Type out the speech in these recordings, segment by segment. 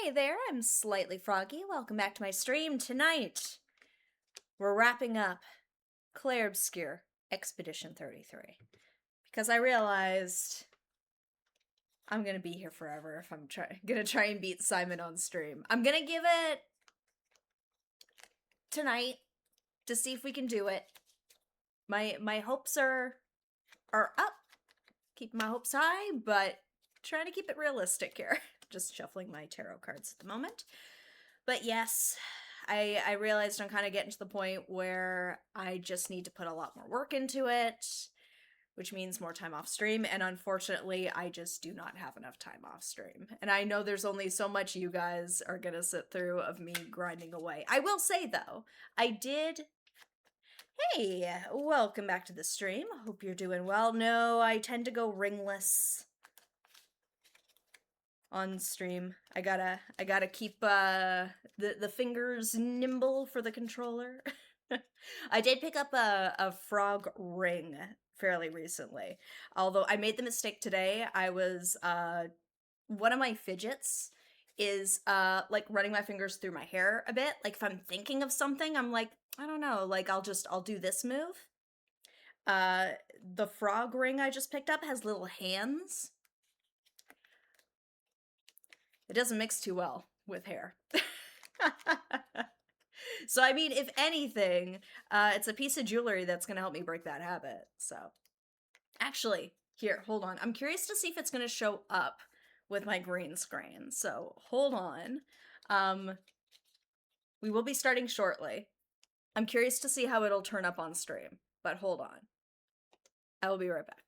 Hey there, I'm Slightly Froggy. Welcome back to my stream. Tonight, we're wrapping up Clair Obscur Expedition 33. Because I realized I'm gonna be here forever if I'm gonna try and beat Simon on stream. I'm gonna give it tonight to see if we can do it. My hopes are up. Keeping my hopes high, but trying to keep it realistic here. Just shuffling my tarot cards at the moment. But yes, I realized I'm kind of getting to the point where I just need to put a lot more work into it, which means more time off stream. And unfortunately, I just do not have enough time off stream. And I know there's only so much you guys are going to sit through of me grinding away. I will say, though, I did. Hey, welcome back to the stream. Hope you're doing well. No, I tend to go ringless on stream. I gotta keep the fingers nimble for the controller. I did pick up a frog ring fairly recently. Although I made the mistake today. I was one of my fidgets is like running my fingers through my hair a bit. Like if I'm thinking of something, I'm like, I don't know, like I'll do this move. The frog ring I just picked up has little hands. It doesn't mix too well with hair. So, I mean, if anything, it's a piece of jewelry that's going to help me break that habit. So, actually, here, hold on. I'm curious to see if it's going to show up with my green screen. So, hold on. We will be starting shortly. I'm curious to see how it'll turn up on stream, but hold on. I will be right back.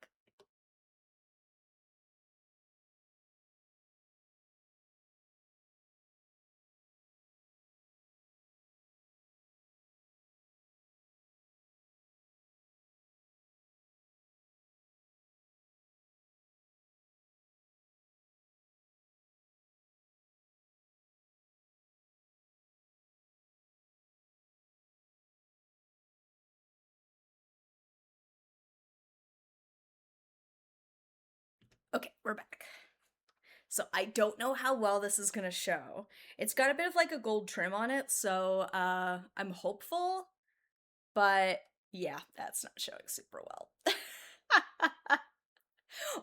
Okay, we're back. So I don't know how well this is gonna show. It's got a bit of like a gold trim on it, so I'm hopeful, but yeah, that's not showing super well.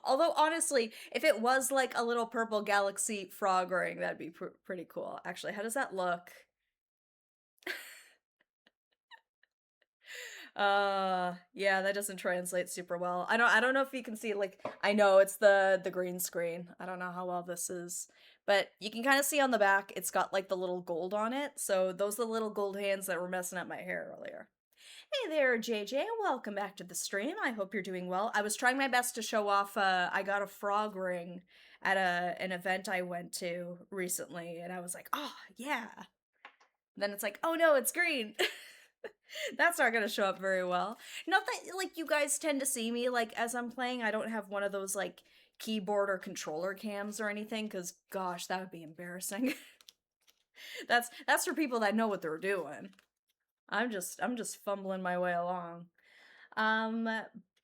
Although honestly, if it was like a little purple galaxy frog ring, that'd be pretty cool. Actually, how does that look? Yeah, that doesn't translate super well. I don't know if you can see, like, I know it's the green screen. I don't know how well this is. But you can kind of see on the back it's got like the little gold on it. So those are the little gold hands that were messing up my hair earlier. Hey there, JJ. Welcome back to the stream. I hope you're doing well. I was trying my best to show off I got a frog ring at an event I went to recently, and I was like, "Oh, yeah." Then it's like, "Oh no, it's green." That's not gonna show up very well. Not that like you guys tend to see me like as I'm playing. I don't have one of those like keyboard or controller cams or anything, because gosh, that would be embarrassing. That's for people that know what they're doing. I'm just fumbling my way along. Um,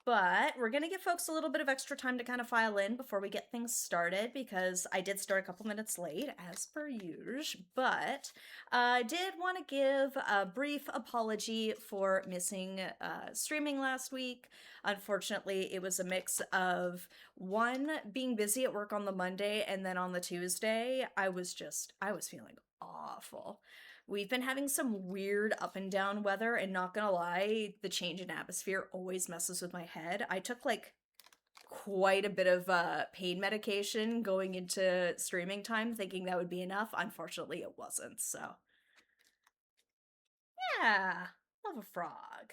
but we're gonna give folks a little bit of extra time to kind of file in before we get things started, because I did start a couple minutes late, as per usual. But I did want to give a brief apology for missing streaming last week. Unfortunately, it was a mix of one, being busy at work on the Monday, and then on the Tuesday, I was feeling awful. We've been having some weird up and down weather, and not gonna lie, the change in atmosphere always messes with my head. I took like quite a bit of pain medication going into streaming time, thinking that would be enough. Unfortunately, it wasn't, so. Yeah, love a frog.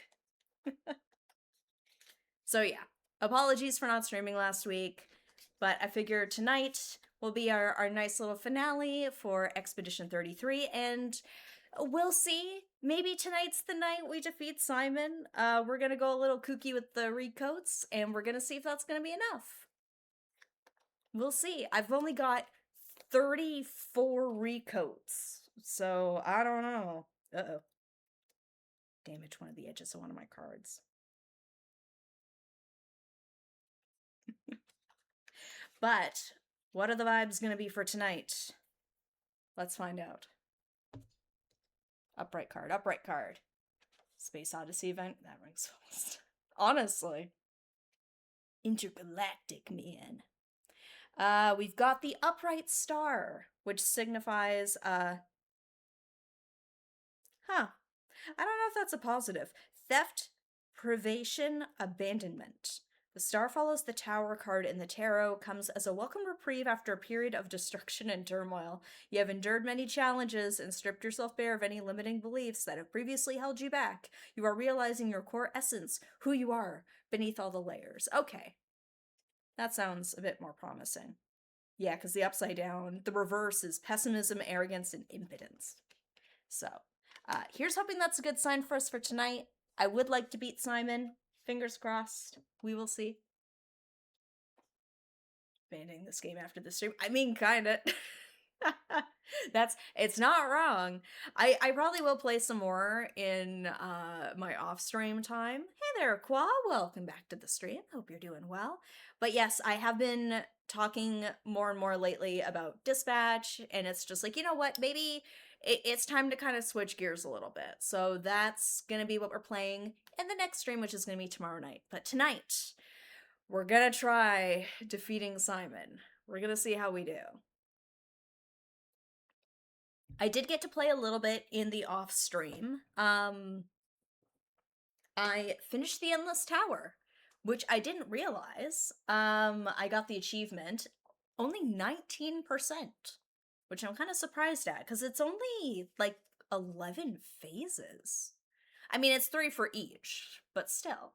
So yeah, apologies for not streaming last week, but I figure tonight will be our nice little finale for Expedition 33, and we'll see. Maybe tonight's the night we defeat Simon. We're gonna go a little kooky with the recoats, and we're gonna see if that's gonna be enough. We'll see. I've only got 34 recoats, so I don't know. Uh-oh. Damage one of the edges of one of my cards. But what are the vibes gonna be for tonight? Let's find out. Upright card, upright card. Space Odyssey event? That rings false. Honestly. Intergalactic man. We've got the upright star, which signifies, I don't know if that's a positive. Theft, privation, abandonment. The star follows the Tower card in the tarot, comes as a welcome reprieve after a period of destruction and turmoil. You have endured many challenges and stripped yourself bare of any limiting beliefs that have previously held you back. You are realizing your core essence, who you are, beneath all the layers. Okay. That sounds a bit more promising. Yeah, because the upside down, the reverse is pessimism, arrogance, and impotence. So, here's hoping that's a good sign for us for tonight. I would like to beat Simon. Fingers crossed. We will see. Abandoning this game after the stream. I mean, kinda. It's not wrong. I probably will play some more in my off-stream time. Hey there, Qua. Welcome back to the stream. Hope you're doing well. But yes, I have been talking more and more lately about Dispatch, and it's just like, you know what, maybe it's time to kind of switch gears a little bit. So that's gonna be what we're playing in the next stream, which is gonna be tomorrow night. But tonight, we're gonna try defeating Simon. We're gonna see how we do. I did get to play a little bit in the off stream. I finished the Endless Tower, which I didn't realize. I got the achievement, only 19%, which I'm kind of surprised at, because it's only, like, 11 phases. I mean, it's 3 for each, but still.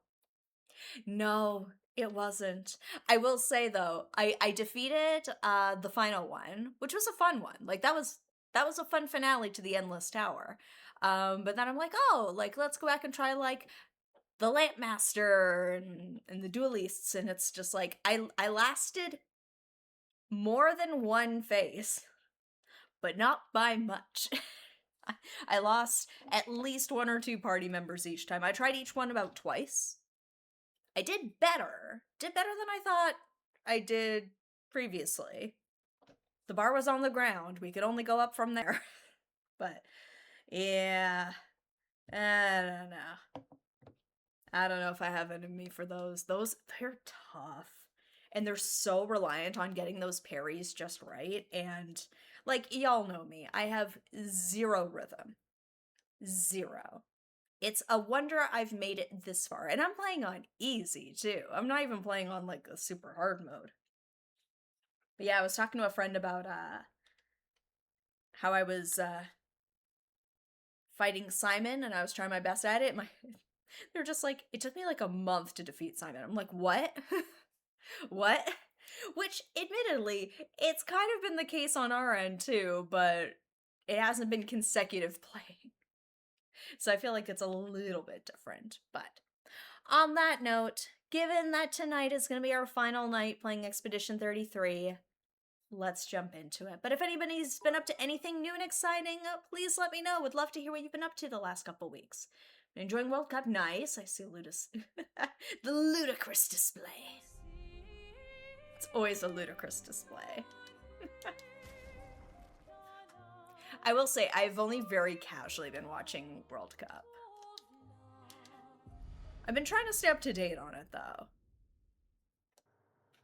No, it wasn't. I will say, though, I defeated the final one, which was a fun one. Like, that was a fun finale to the Endless Tower. But then I'm like, oh, like, let's go back and try, like, the Lampmaster and the Duelists, and it's just like, I lasted more than one phase, but not by much. I lost at least 1 or 2 party members each time. I tried each one about twice. I did better than I thought I did previously. The bar was on the ground. We could only go up from there. But, yeah, I don't know if I have it in me for those. They're tough. And they're so reliant on getting those parries just right. And, like, y'all know me. I have 0 rhythm. 0. It's a wonder I've made it this far. And I'm playing on easy, too. I'm not even playing on, like, a super hard mode. But yeah, I was talking to a friend about, how I was, fighting Simon, and I was trying my best at it. They're just like, it took me like a month to defeat Simon. I'm like, what? What? Which, admittedly, it's kind of been the case on our end too, but it hasn't been consecutive playing. So I feel like it's a little bit different. But on that note, given that tonight is going to be our final night playing Expedition 33, let's jump into it. But if anybody's been up to anything new and exciting, please let me know. Would love to hear what you've been up to the last couple weeks. Enjoying World Cup? Nice. I see the ludicrous display. It's always a ludicrous display. I will say, I've only very casually been watching World Cup. I've been trying to stay up to date on it, though.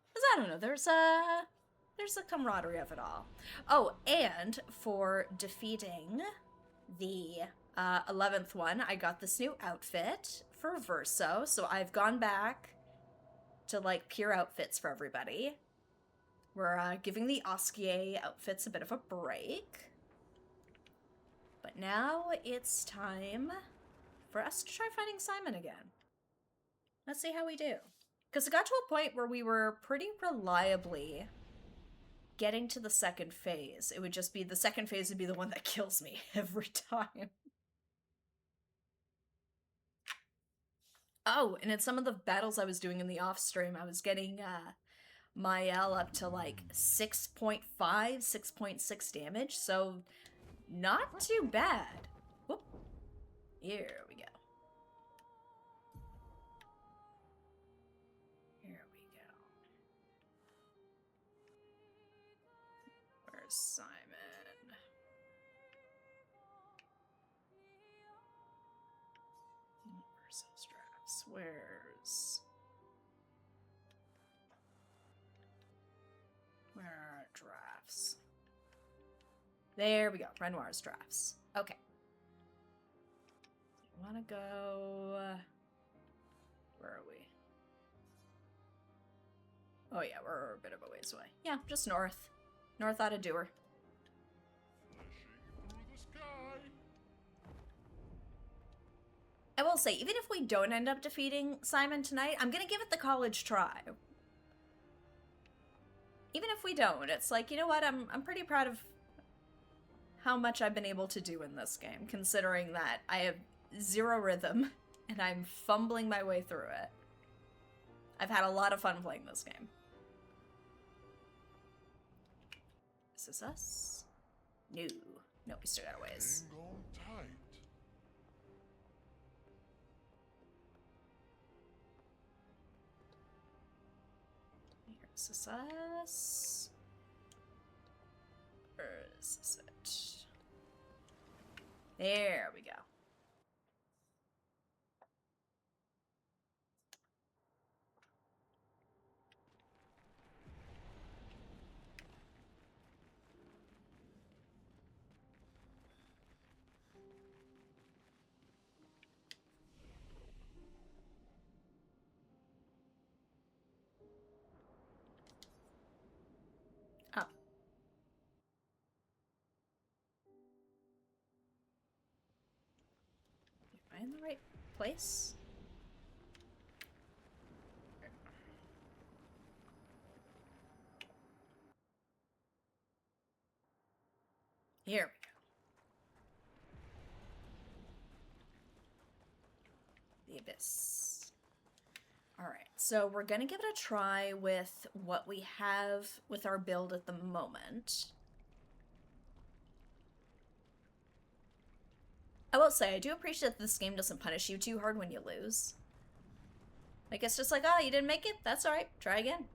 Because, I don't know, there's a camaraderie of it all. Oh, and for defeating the 11th one, I got this new outfit for Verso, so I've gone back to, like, pure outfits for everybody. We're giving the Osquier outfits a bit of a break. But now it's time for us to try fighting Simon again. Let's see how we do. Because it got to a point where we were pretty reliably getting to the second phase. It would just be, the second phase would be the one that kills me every time. Oh, and in some of the battles I was doing in the off-stream, I was getting Mael up to like 6.5, 6.6 damage, so not too bad. Whoop. Here we go. Here we go. Where's Simon? Where's... Where are drafts? There we go. Renoir's drafts. Okay. I want to go... Where are we? Oh yeah, we're a bit of a ways away. Yeah, just north. North out of Doer. I will say, even if we don't end up defeating Simon tonight, I'm gonna give it the college try. Even if we don't, it's like, you know what, I'm pretty proud of how much I've been able to do in this game, considering that I have zero rhythm, and I'm fumbling my way through it. I've had a lot of fun playing this game. Is this us? No. No, we still got a ways. Hang on tight. Is this us? Or is this it? There we go. Oh. Am I in the right place? Here we go. The Abyss. Alright, so we're gonna give it a try with what we have with our build at the moment. I will say, I do appreciate that this game doesn't punish you too hard when you lose. Like, it's just like, oh, you didn't make it? That's alright. Try again.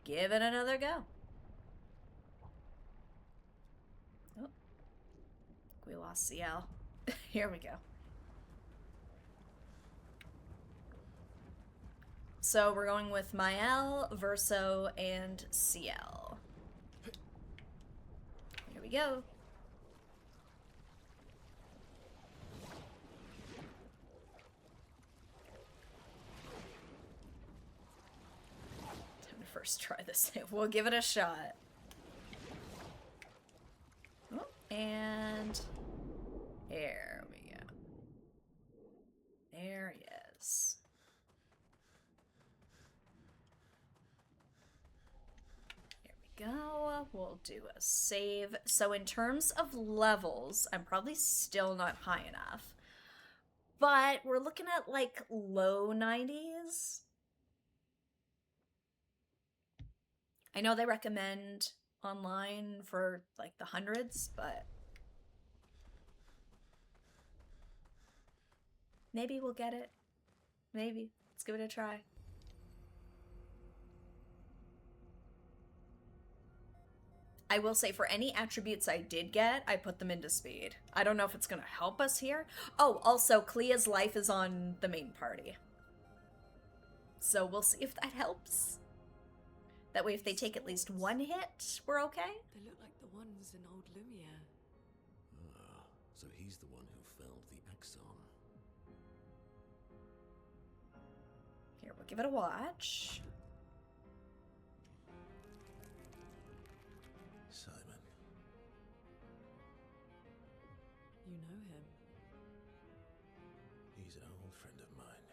Give it another go. Oh. We lost CL. Here we go. So we're going with Mael, Verso, and CL. Here we go. Time to first try this. We'll give it a shot. Oh, and here we go. There he is. Go. We'll do a save. So in terms of levels, I'm probably still not high enough. But we're looking at like low 90s. I know they recommend online for like the hundreds, but maybe we'll get it. Maybe. Let's give it a try. I will say for any attributes I did get, I put them into speed. I don't know if it's going to help us here. Oh, also, Clea's life is on the main party. So we'll see if that helps. That way if they take at least one hit, we're okay. They look like the ones in old Lumiere. Ah, so he's the one who felled the Axon. Here, we'll give it a watch. Simon. You know him. He's an old friend of mine.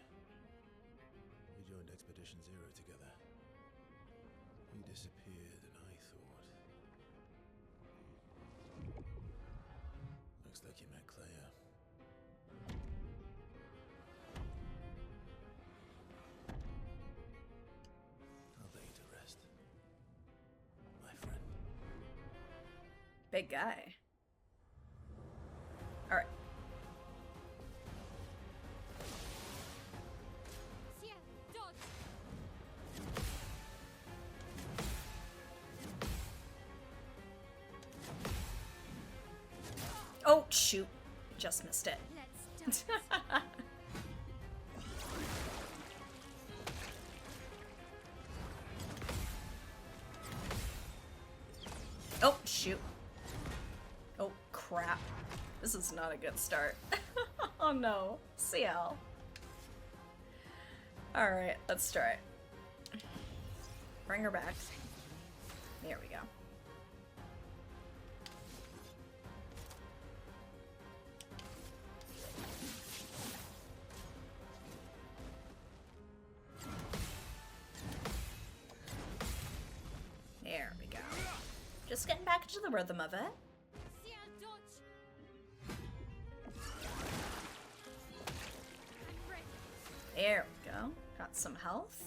We joined Expedition Zero together. He disappeared and I thought... Looks like you met Clair. I'll lay you to rest. My friend. Big guy. Alright. Oh, shoot. Just missed it. Oh, shoot. Oh, crap. This is not a good start. Oh no. CL. Alright, let's try it. Bring her back. There we go. There we go. Just getting back into the rhythm of it. There we go. Got some health.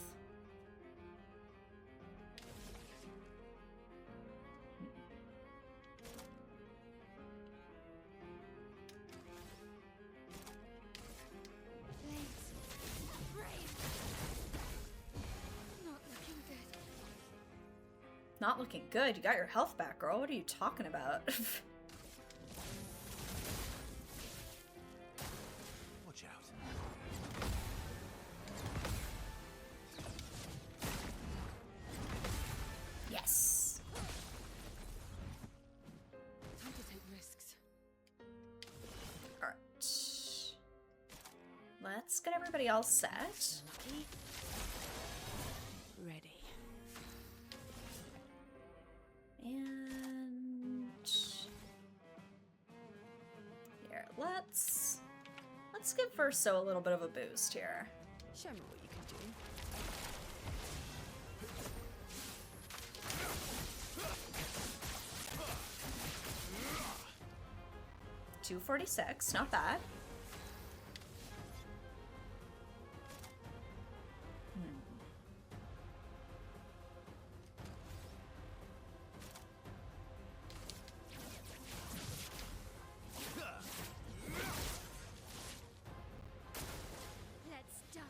Not looking good. You got your health back, girl. What are you talking about? Watch out. Yes. Time to take risks. Alright. Let's get everybody else set. Lucky. Ready. And here, let's give Verso a little bit of a boost here. Show me what you can do. 246, not bad. Let's dance.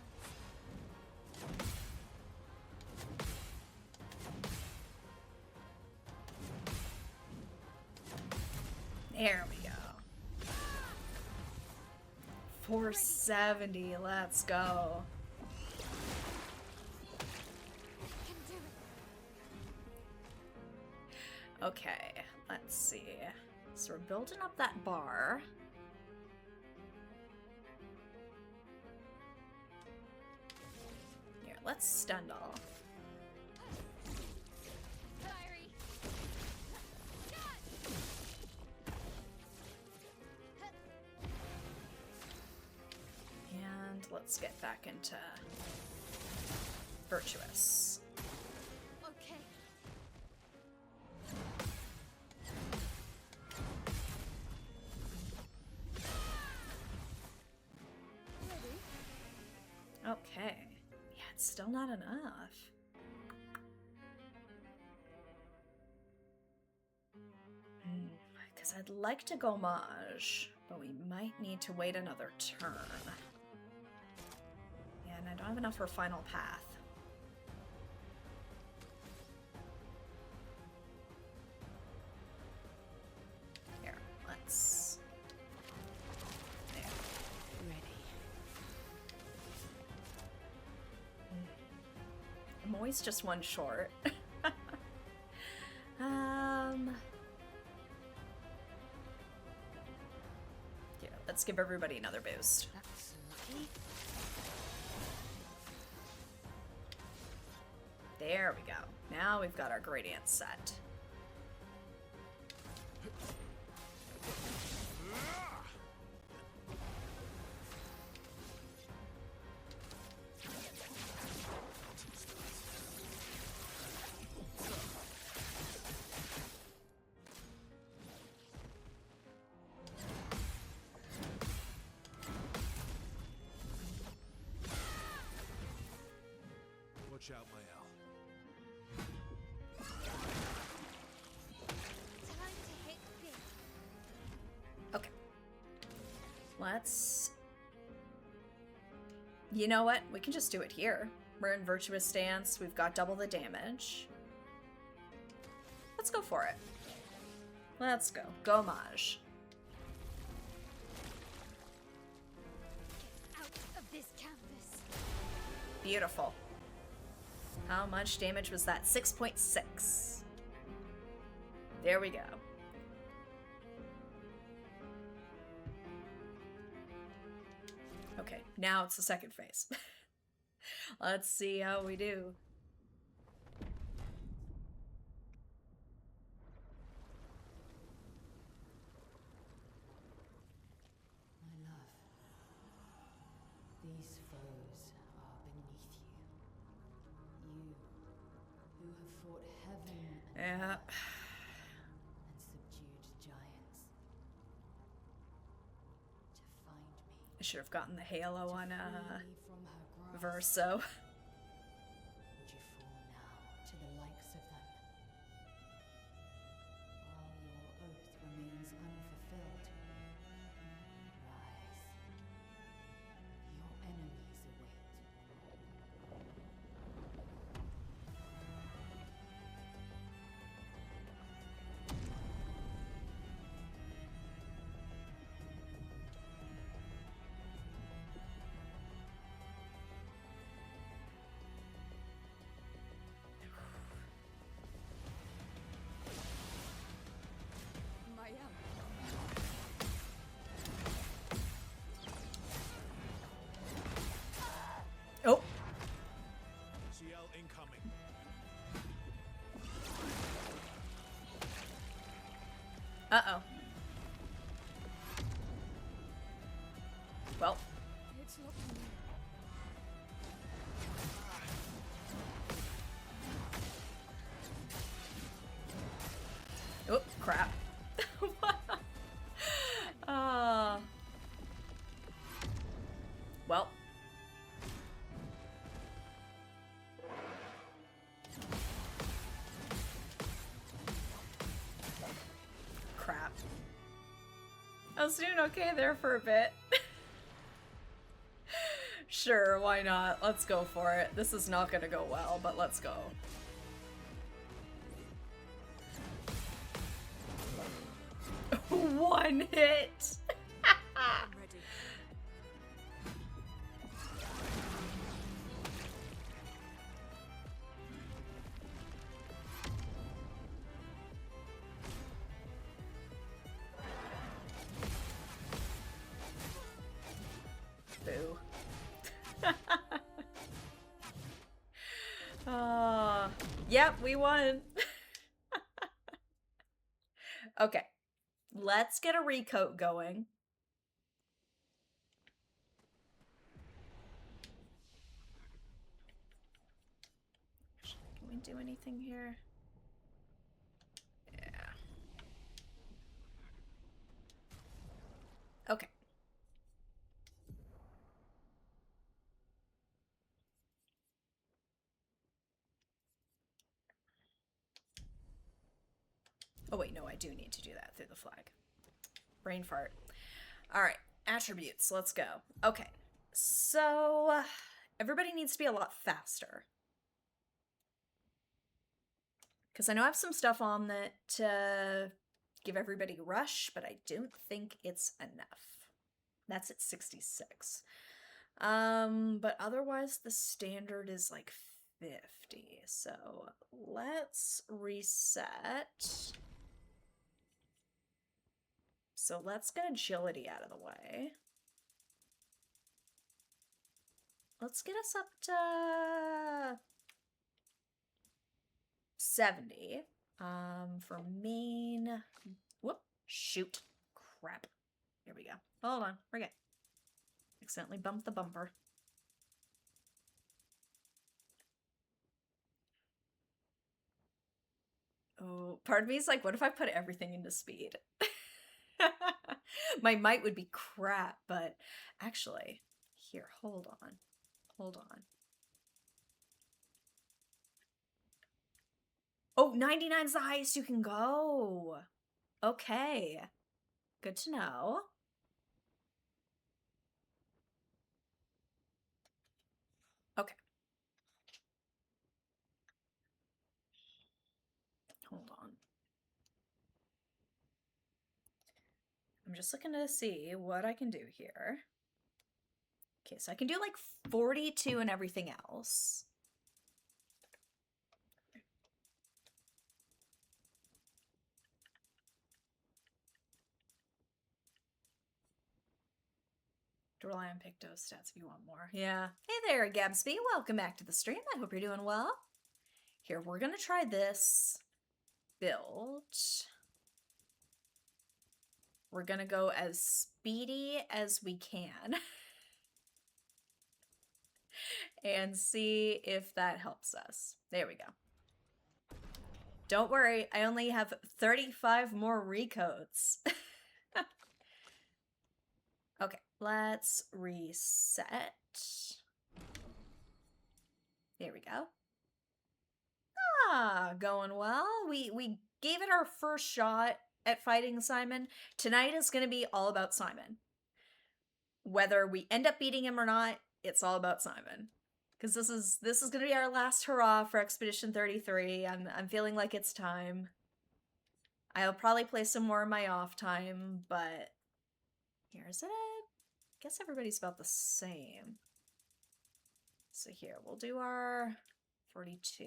There we go. 470, let's go. Can do it. Okay, let's see. So we're building up that bar. Here, let's stun all. Fiery. And let's get back into Virtuous. Okay. Ready? Okay. Yeah, it's still not enough. Because I'd like to go Maj, but we might need to wait another turn. Yeah, and I don't have enough for Final Path. Here, let's... There. Ready. I'm always just one short. Yeah, let's give everybody another boost. That's lucky. There we go. Now we've got our gradient set. Watch out, my L. Time to hit big. Okay. Let's... You know what? We can just do it here. We're in Virtuous Stance. We've got double the damage. Let's go for it. Let's go. Go Maj. Out of this canvas. Beautiful. How much damage was that? 6.6. There we go. Okay, now it's the second phase. Let's see how we do. My love, these foes are beneath you. You, who have fought heaven and Yeah. earth and subdued giants. To find me. I should have gotten the halo on Free me from her grasp. Verso. Would you fall now to the likes of them? While your oath remains unfulfilled, rise. Your enemies await. Maya. Oh, CL incoming. uh-oh. Well, It's looking me. oh, crap. uh, well. Crap. I was doing okay there for a bit. Sure, why not? Let's go for it. This is not gonna go well, but let's go. One hit! I'm ready. Boo. Yep, we won. Okay, let's get a recoat going. Can we do anything here? Yeah. Okay. Oh wait, no, I do need to do that through the flag. Brain fart. All right, attributes, let's go. Okay, so everybody needs to be a lot faster. Because I know I have some stuff on that give everybody rush, but I don't think it's enough. That's at 66. But otherwise the standard is like 50. So let's reset. So let's get agility out of the way. Let's get us up to 70. For main, whoop, shoot, crap. Here we go. Hold on, forget. Accidentally bumped the bumper. Oh, part of me is like, what if I put everything into speed? My might would be crap, but actually, here, hold on. Hold on. Oh, 99 is the highest you can go. Okay. Good to know. Okay. Hold on. I'm just looking to see what I can do here. Okay, so I can do like 42 and everything else. to rely on Picto stats if you want more. Yeah. Hey there, Gabsby. Welcome back to the stream. I hope you're doing well. Here, we're gonna try this build. We're gonna go as speedy as we can. And see if that helps us. There we go. Don't worry, I only have 35 more recodes. Okay, let's reset. There we go. Ah, going well. We gave it our first shot at fighting Simon. Tonight is going to be all about Simon. Whether we end up beating him or not, it's all about Simon. Because this is going to be our last hurrah for Expedition 33. I'm feeling like it's time. I'll probably play some more in my off time, but here's it. I guess everybody's about the same. So here, we'll do our 42.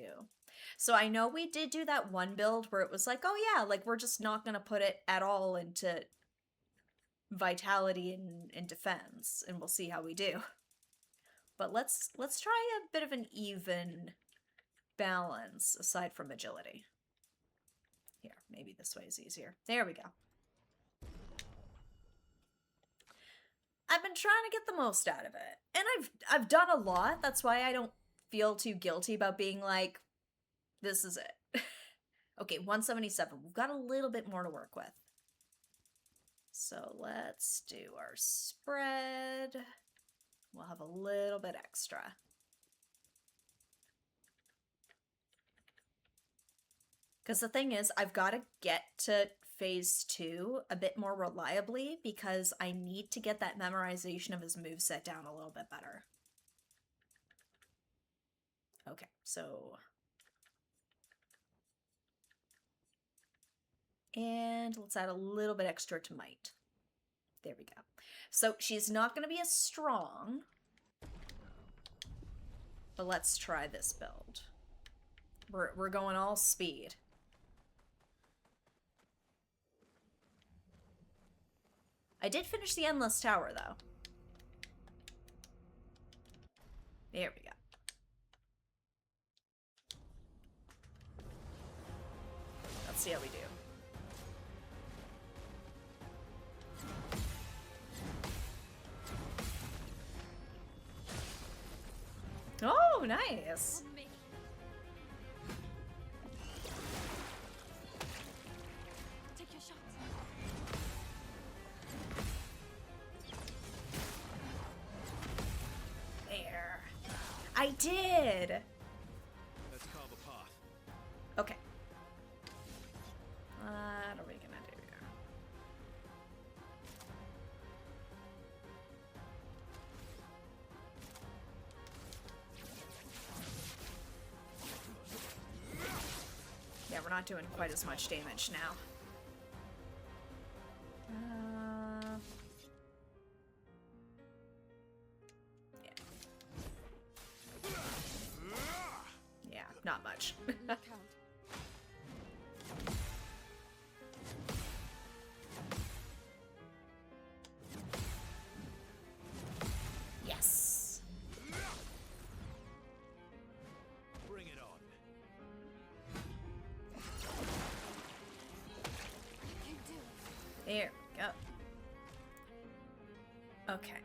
So I know we did do that one build where it was like, oh yeah, like we're just not going to put it at all into vitality and defense, and we'll see how we do. But let's try a bit of an even balance aside from agility. Here, maybe this way is easier. There we go. I've been trying to get the most out of it. And I've done a lot. That's why I don't feel too guilty about being like, this is it. Okay, 177. We've got a little bit more to work with. So let's do our spread. We'll have a little bit extra. Because the thing is, I've got to get to phase 2 a bit more reliably because I need to get that memorization of his moveset down a little bit better. Okay, so... And let's add a little bit extra to might. There we go. So she's not going to be as strong, but let's try this build. We're going all speed. I did finish the Endless Tower, though. There we go. Let's see how we do. Oh, nice. On me. Take your shots. There. I did. Let's carve a path. Okay. What are we gonna do here? Yeah, we're not doing quite as much damage now. Yeah, not much. Look out. Yes. Bring it on. You can do it. There we go. Okay.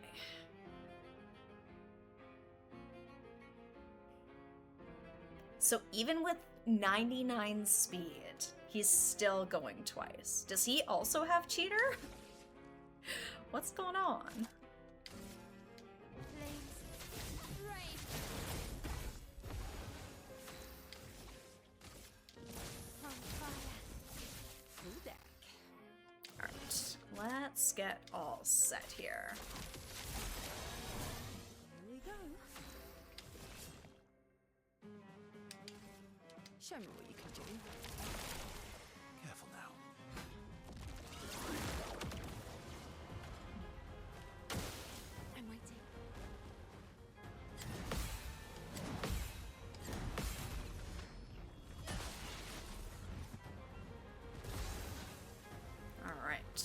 So even with 99 speed, he's still going twice. Does he also have cheater? What's going on? Flames. Rain. On fire. Full deck. Alright, let's get all set here. Here we go. Show me what you can do. Careful now. I'm waiting. Alright.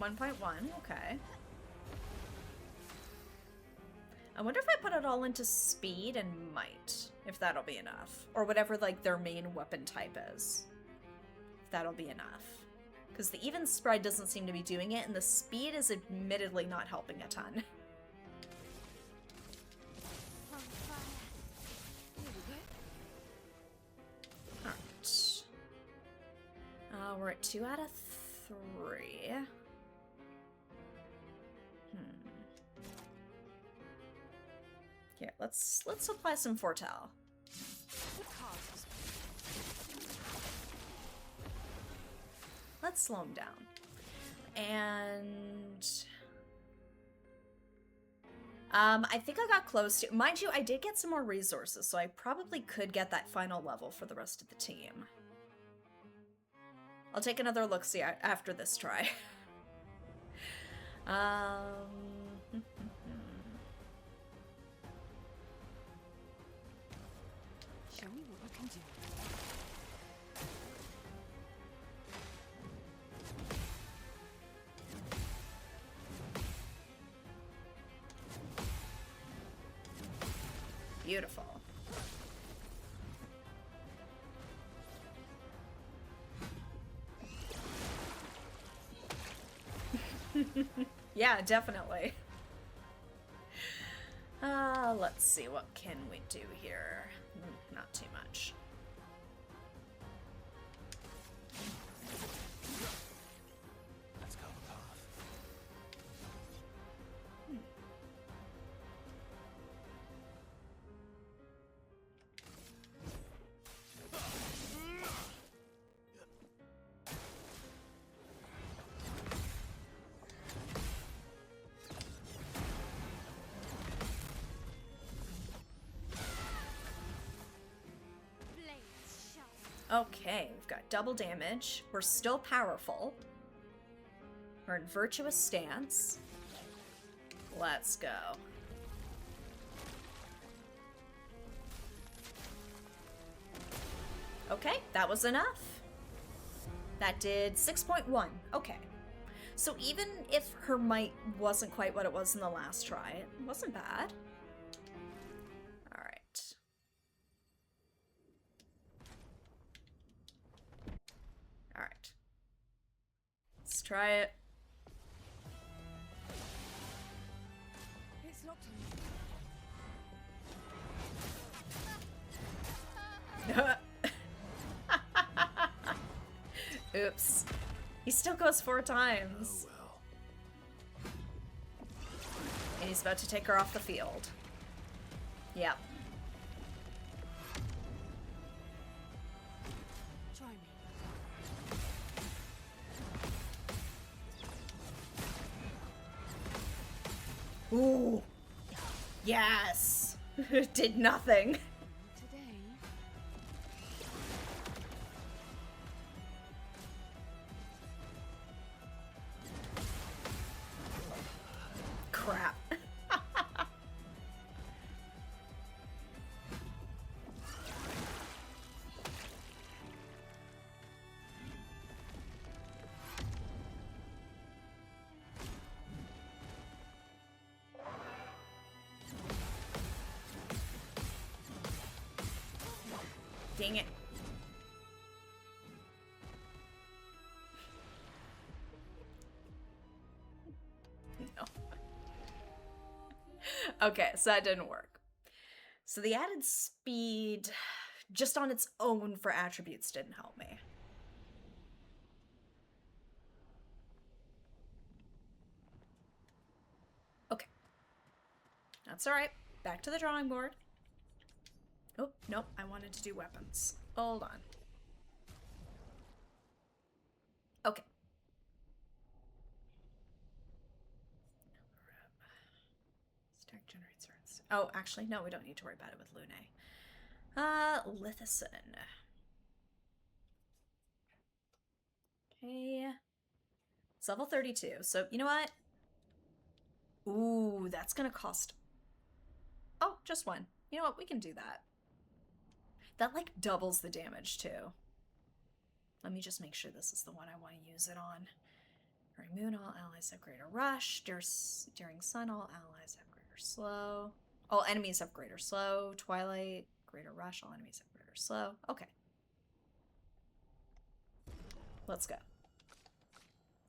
1.1, okay. I wonder if I put it all into speed and might, if that'll be enough. Or whatever, like, their main weapon type is. If that'll be enough. Because the even spread doesn't seem to be doing it, and the speed is admittedly not helping a ton. On fire. Here we go. Alright. We're at 2 out of 3. Here, let's apply some Fortel. What cars was Let's slow him down. And I think I got close to, mind you, I did get some more resources, so I probably could get that final level for the rest of the team. I'll take another look-see after this try. Show me what you can do. Beautiful. Yeah, definitely. Let's see, what can we do here? Not too much. Let's go path. Blades shine. Okay, we've got double damage. We're still powerful. We're in virtuous stance. Let's go. Okay, that was enough. That did 6.1. Okay. So even if her might wasn't quite what it was in the last try, it wasn't bad. Alright. Alright. Let's try it. It's locked on. Oops. He still goes 4 times. Oh well. And he's about to take her off the field. Yep. Try me. Ooh. Yes. Did nothing. Today. Crap. Dang it. No. Okay, so that didn't work. So the added speed just on its own for attributes didn't help me. Okay. That's alright. Back to the drawing board. Oh, nope, I wanted to do weapons. Hold on. Okay. Stack generates runes. Oh, actually, no, we don't need to worry about it with Lune. Lithison. Okay. It's level 32, so you know what? Ooh, that's gonna cost... Oh, just 1. You know what, we can do that. That, like, doubles the damage, too. Let me just make sure this is the one I want to use it on. During moon, all allies have greater rush. During sun, all allies have greater slow. All enemies have greater slow. Twilight, greater rush. All enemies have greater slow. Okay. Let's go.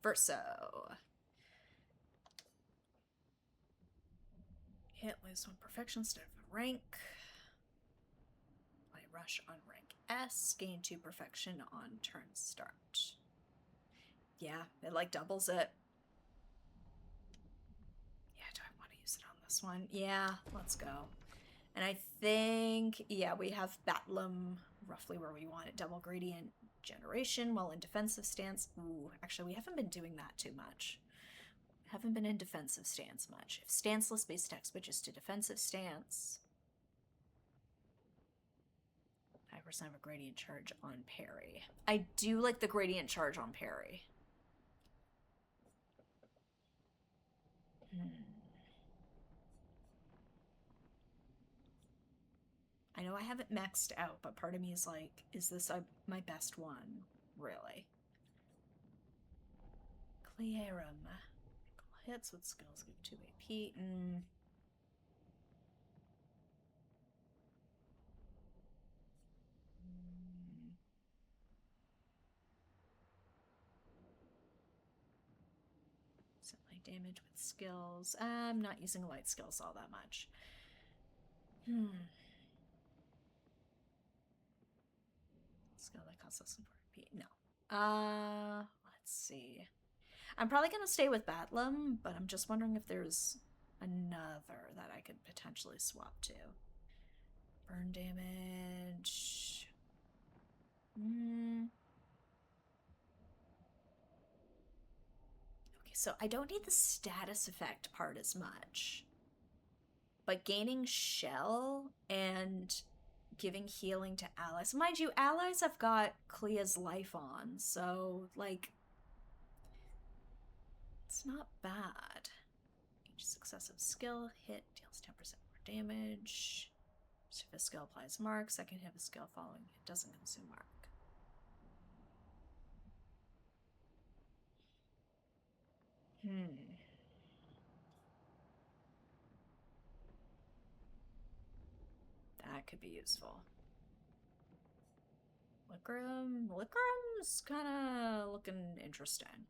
Verso. Hit, lose 1 perfection instead of a rank. Play rush on rank S. Gain 2 perfection on turn start. Yeah, it like doubles it. Yeah, do I want to use it on this one? Yeah, let's go. And I think, yeah, we have Batlum roughly where we want it. Double gradient generation while in defensive stance. Ooh, actually, we haven't been doing that too much. Haven't been in defensive stance much. If stanceless base attack switches to defensive stance, 5% of a gradient charge on parry. I do like the gradient charge on parry. I know I haven't maxed out, but part of me is like, is this my best one? Really? Clair. Hits with skills give 2 AP. Light damage with skills. I'm not using light skills all that much. Skill that costs less than 4 AP. No. Let's see. I'm probably gonna stay with Batlum, but I'm just wondering if there's another that I could potentially swap to. Burn damage. Okay, so I don't need the status effect part as much. But gaining shell and giving healing to allies. Mind you, allies have got Clea's life on, so, like, it's not bad. Each successive skill hit deals 10% more damage. So if a skill applies mark, second hit of a skill following it doesn't consume mark. That could be useful. Lickerum's kind of looking interesting.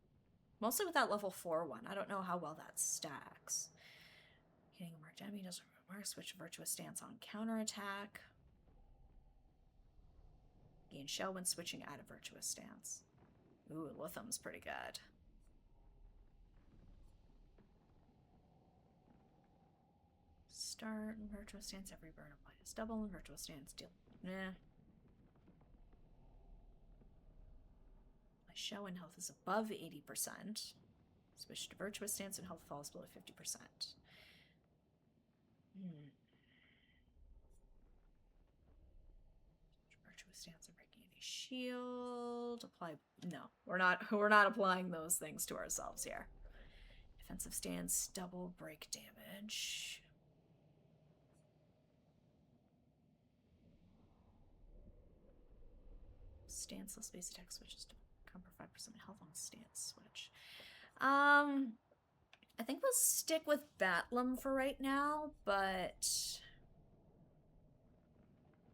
Mostly with that level 4 one. I don't know how well that stacks. Hitting a marked enemy doesn't remove mark. Switch to virtuous stance on counterattack. Gain shell when switching out of virtuous stance. Ooh, Lithum's pretty good. Start in virtuous stance. Every burn applied is double. In virtuous stance, deal. Nah. My shell when health is above 80%. Switch to virtuous stance and health falls below 50%. Virtuous stance and breaking any shield. Apply. No, we're not applying those things to ourselves here. Defensive stance, double break damage. Stanceless base attack switches to cover 5% health on stance switch. I think we'll stick with Batlum for right now, but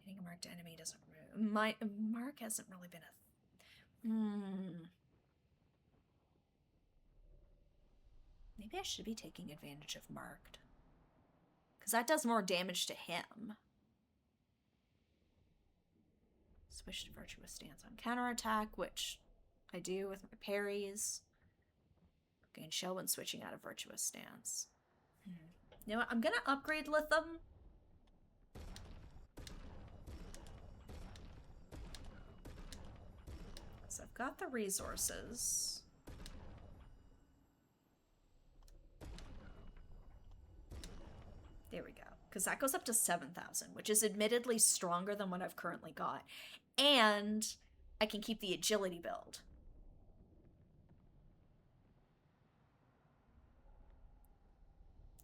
hitting a marked enemy doesn't. My mark hasn't really been a. Maybe I should be taking advantage of marked, because that does more damage to him. Switch to virtuous stance on counterattack, which I do with my parries. Gain shell when switching out of virtuous stance. You know what? I'm gonna upgrade Lithum. So I've got the resources. There we go. Because that goes up to 7,000, which is admittedly stronger than what I've currently got. And I can keep the agility build.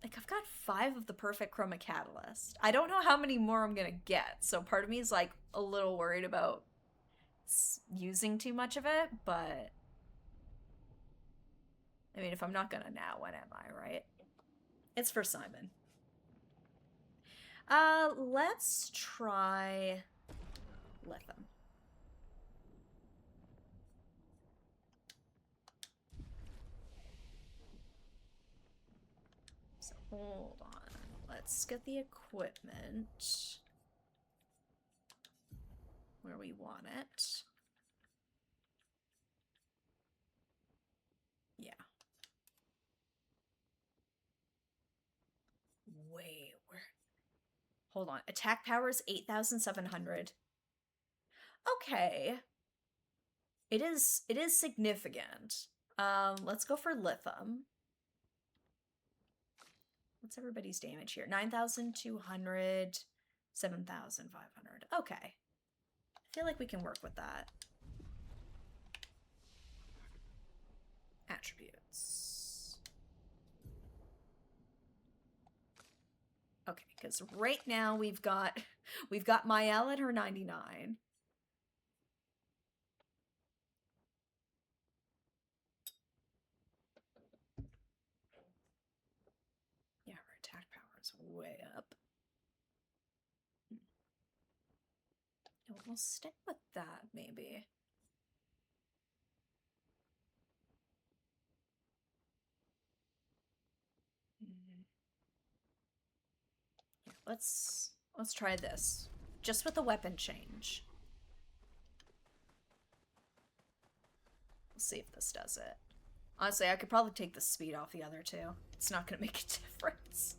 Like, I've got 5 of the perfect chroma catalyst. I don't know how many more I'm gonna get, so part of me is like a little worried about using too much of it, but I mean, if I'm not gonna now, when am I, right? It's for Simon. Let's try Lithium. So hold on. Let's get the equipment where we want it. Yeah. Wait, where? Hold on. Attack power is 8,700. Okay. It is significant. Let's go for Lithium. What's everybody's damage here? 9,200, 7,500. Okay. I feel like we can work with that. Attributes. Okay, because right now we've got Mael at her 99. Yeah, her attack power is way up. We'll stick with that, maybe. Yeah, let's try this. Just with the weapon change. We'll see if this does it. Honestly, I could probably take the speed off the other two. It's not gonna make a difference.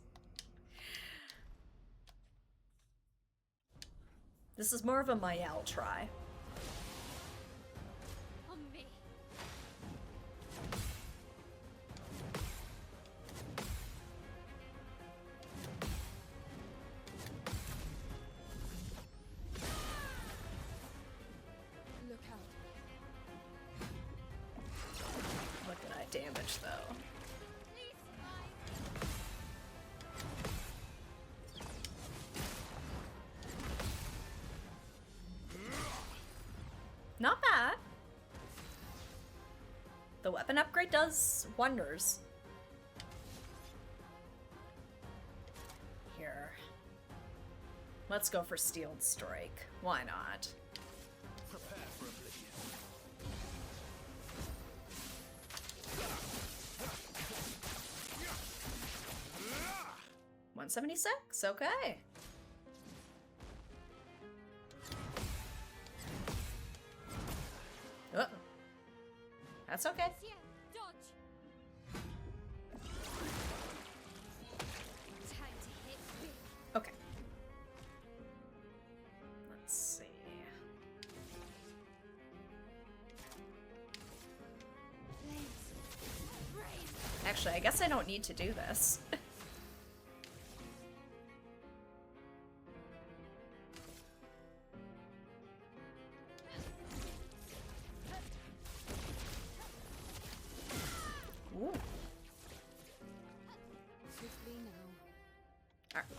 This is more of a Mael try. On me. Look out. Look at that damage, though. Please, Not bad. The weapon upgrade does wonders. Here. Let's go for Steeled Strike. Why not? Prepare for oblivion. 176? Okay. Uh-oh. That's okay. Ciel, dodge. Time to hit big. Okay. Let's see. Flames. Rain. Actually, I guess I don't need to do this. Ooh. Swiftly now. Alright.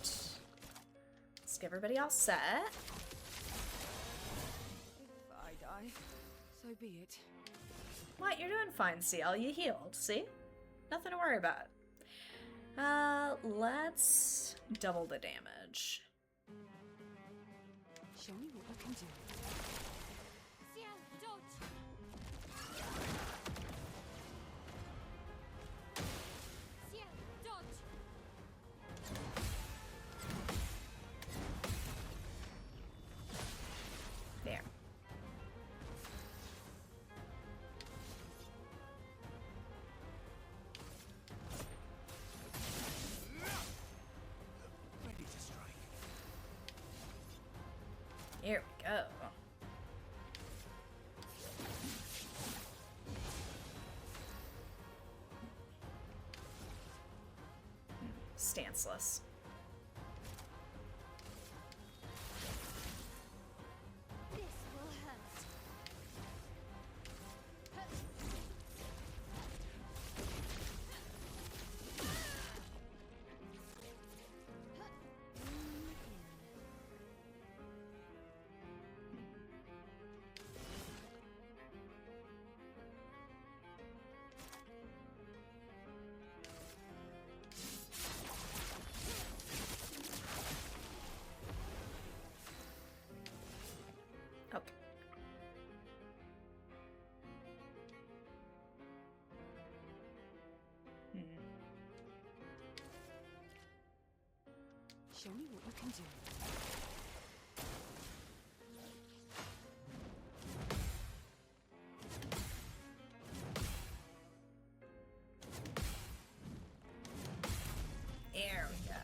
Let's get everybody all set. If I die, so be it. What? You're doing fine, CL. You healed. See? Nothing to worry about. Let's double the damage. Show me what you can do. Ciel, dodge. Ciel, dodge. There. Ready to strike. Here we go. Stanceless. This will hurt. Show me what you can do. There we go.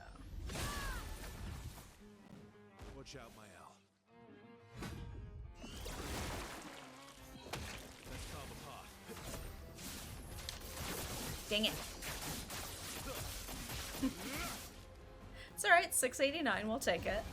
Watch out, my owl. Let's carve a path. Dang it. It's alright, 689, we'll take it.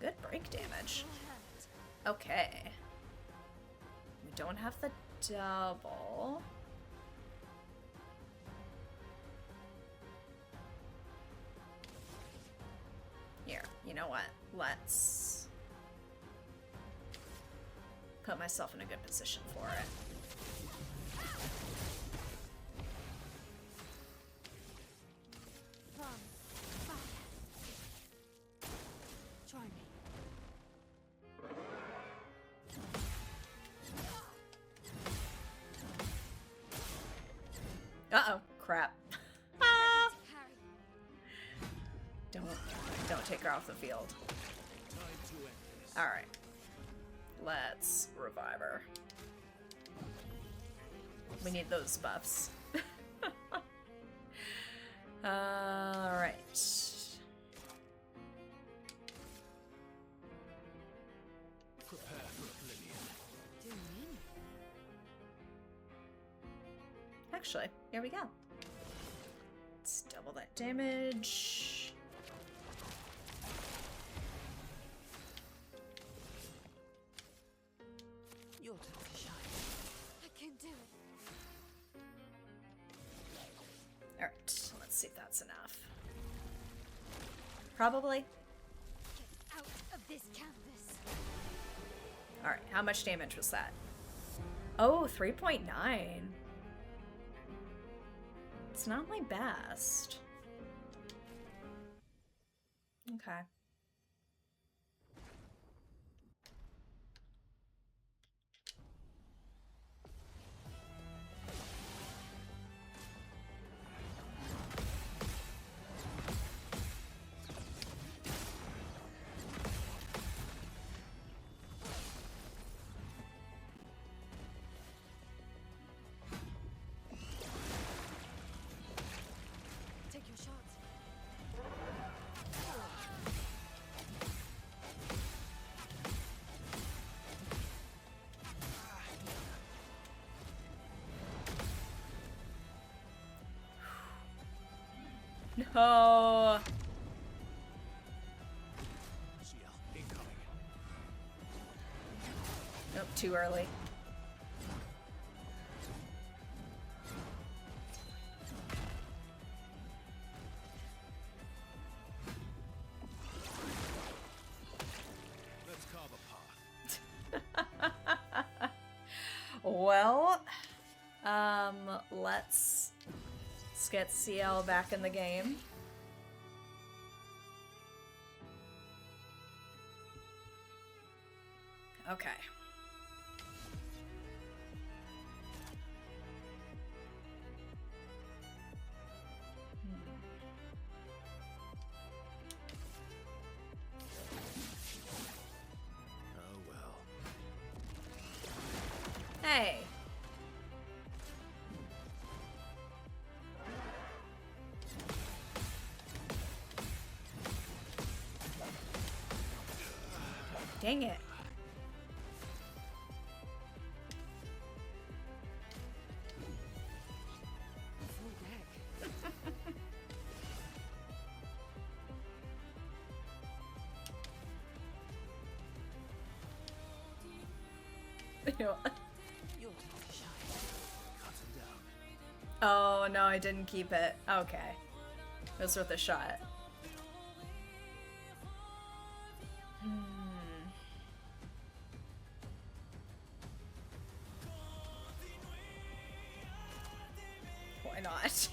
Good break damage. Okay. We don't have the double. Here, you know what? Let's put myself in a good position for it. From fire. Try me. Uh-oh, crap. Ready to carry. Don't take her off the field. Time to end this. Alright. Let's revive her. We need those buffs. Alright. Prepare for oblivion. Do you mean? Actually, here we go. Let's double that damage. Your turn to shine. I can do it. Alright, let's see if that's enough. Probably. Get out of this canvas. Alright, how much damage was that? Oh, 3.9. It's not my best. Okay. Take your shots. No. CL incoming. Nope, too early. Let's carve a path. Well, let's get CL back in the game. Okay. Oh well. Hey. Dang it. Full deck. You know what? Your turn to shine. Cut him down. Oh, no, I didn't keep it. Okay. It was worth a shot. Why not?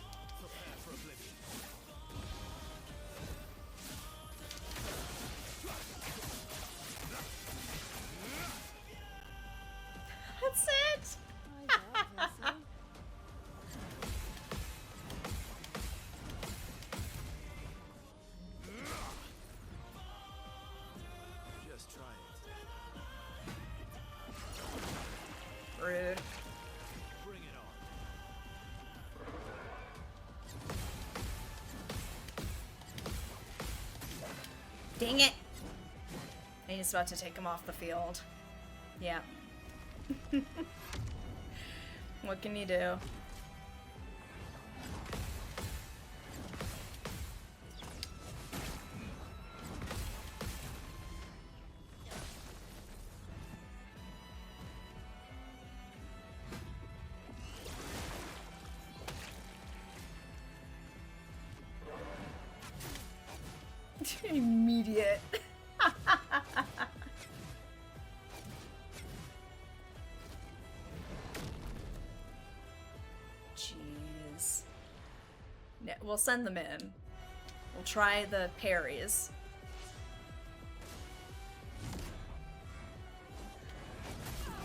Dang it! And he's about to take him off the field. Yeah. What can you do? Immediate. Jeez. No, we'll send them in. We'll try the parries.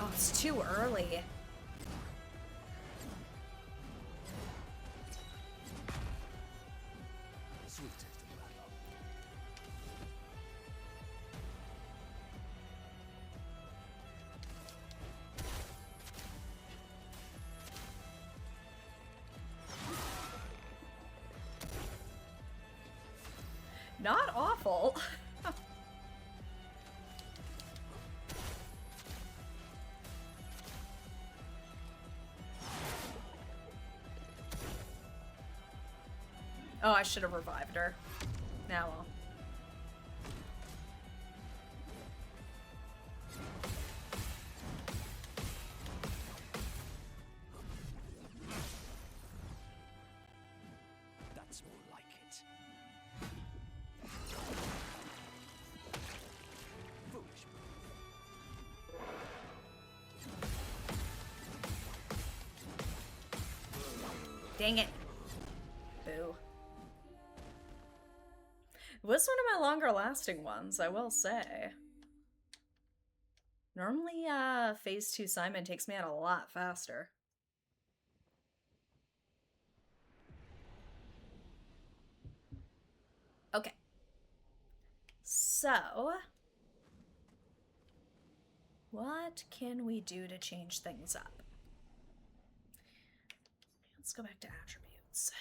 Oh, it's too early. Sweet taste of battle. Not awful. Oh, I should have revived her. Now well. That's more like it. Foolish. Dang it. Boo. It was one of my longer lasting ones, I will say. Normally, phase 2 Simon takes me out a lot faster. Okay. So, what can we do to change things up? Let's go back to attributes.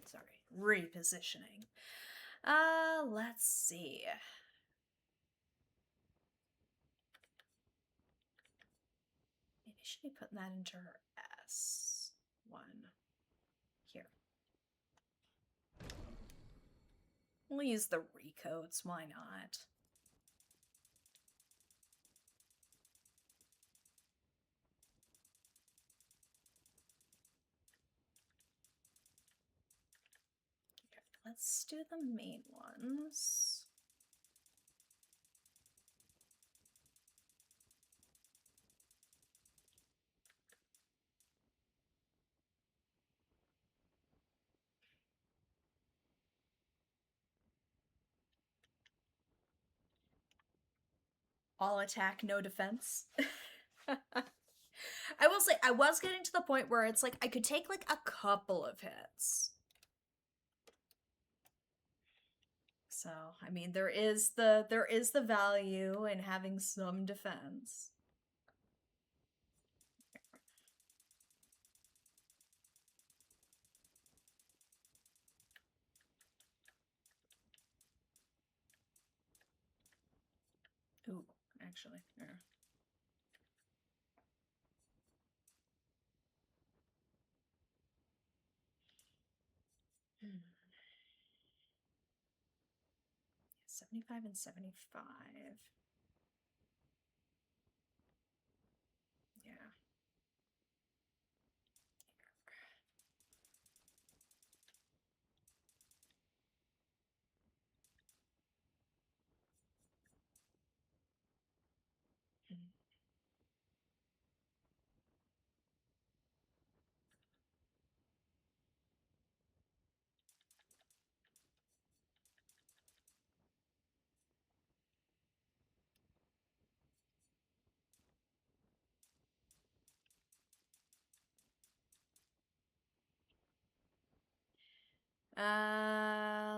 Sorry, repositioning. Let's see. Maybe I should be putting that into her S1 here. We'll use the recoats, why not? Let's do the main ones. All attack, no defense. I will say, I was getting to the point where it's like I could take like a couple of hits. So, I mean, there is the value in having some defense. Ooh, actually, yeah. Hmm. 75 and 75. Yeah. Hmm.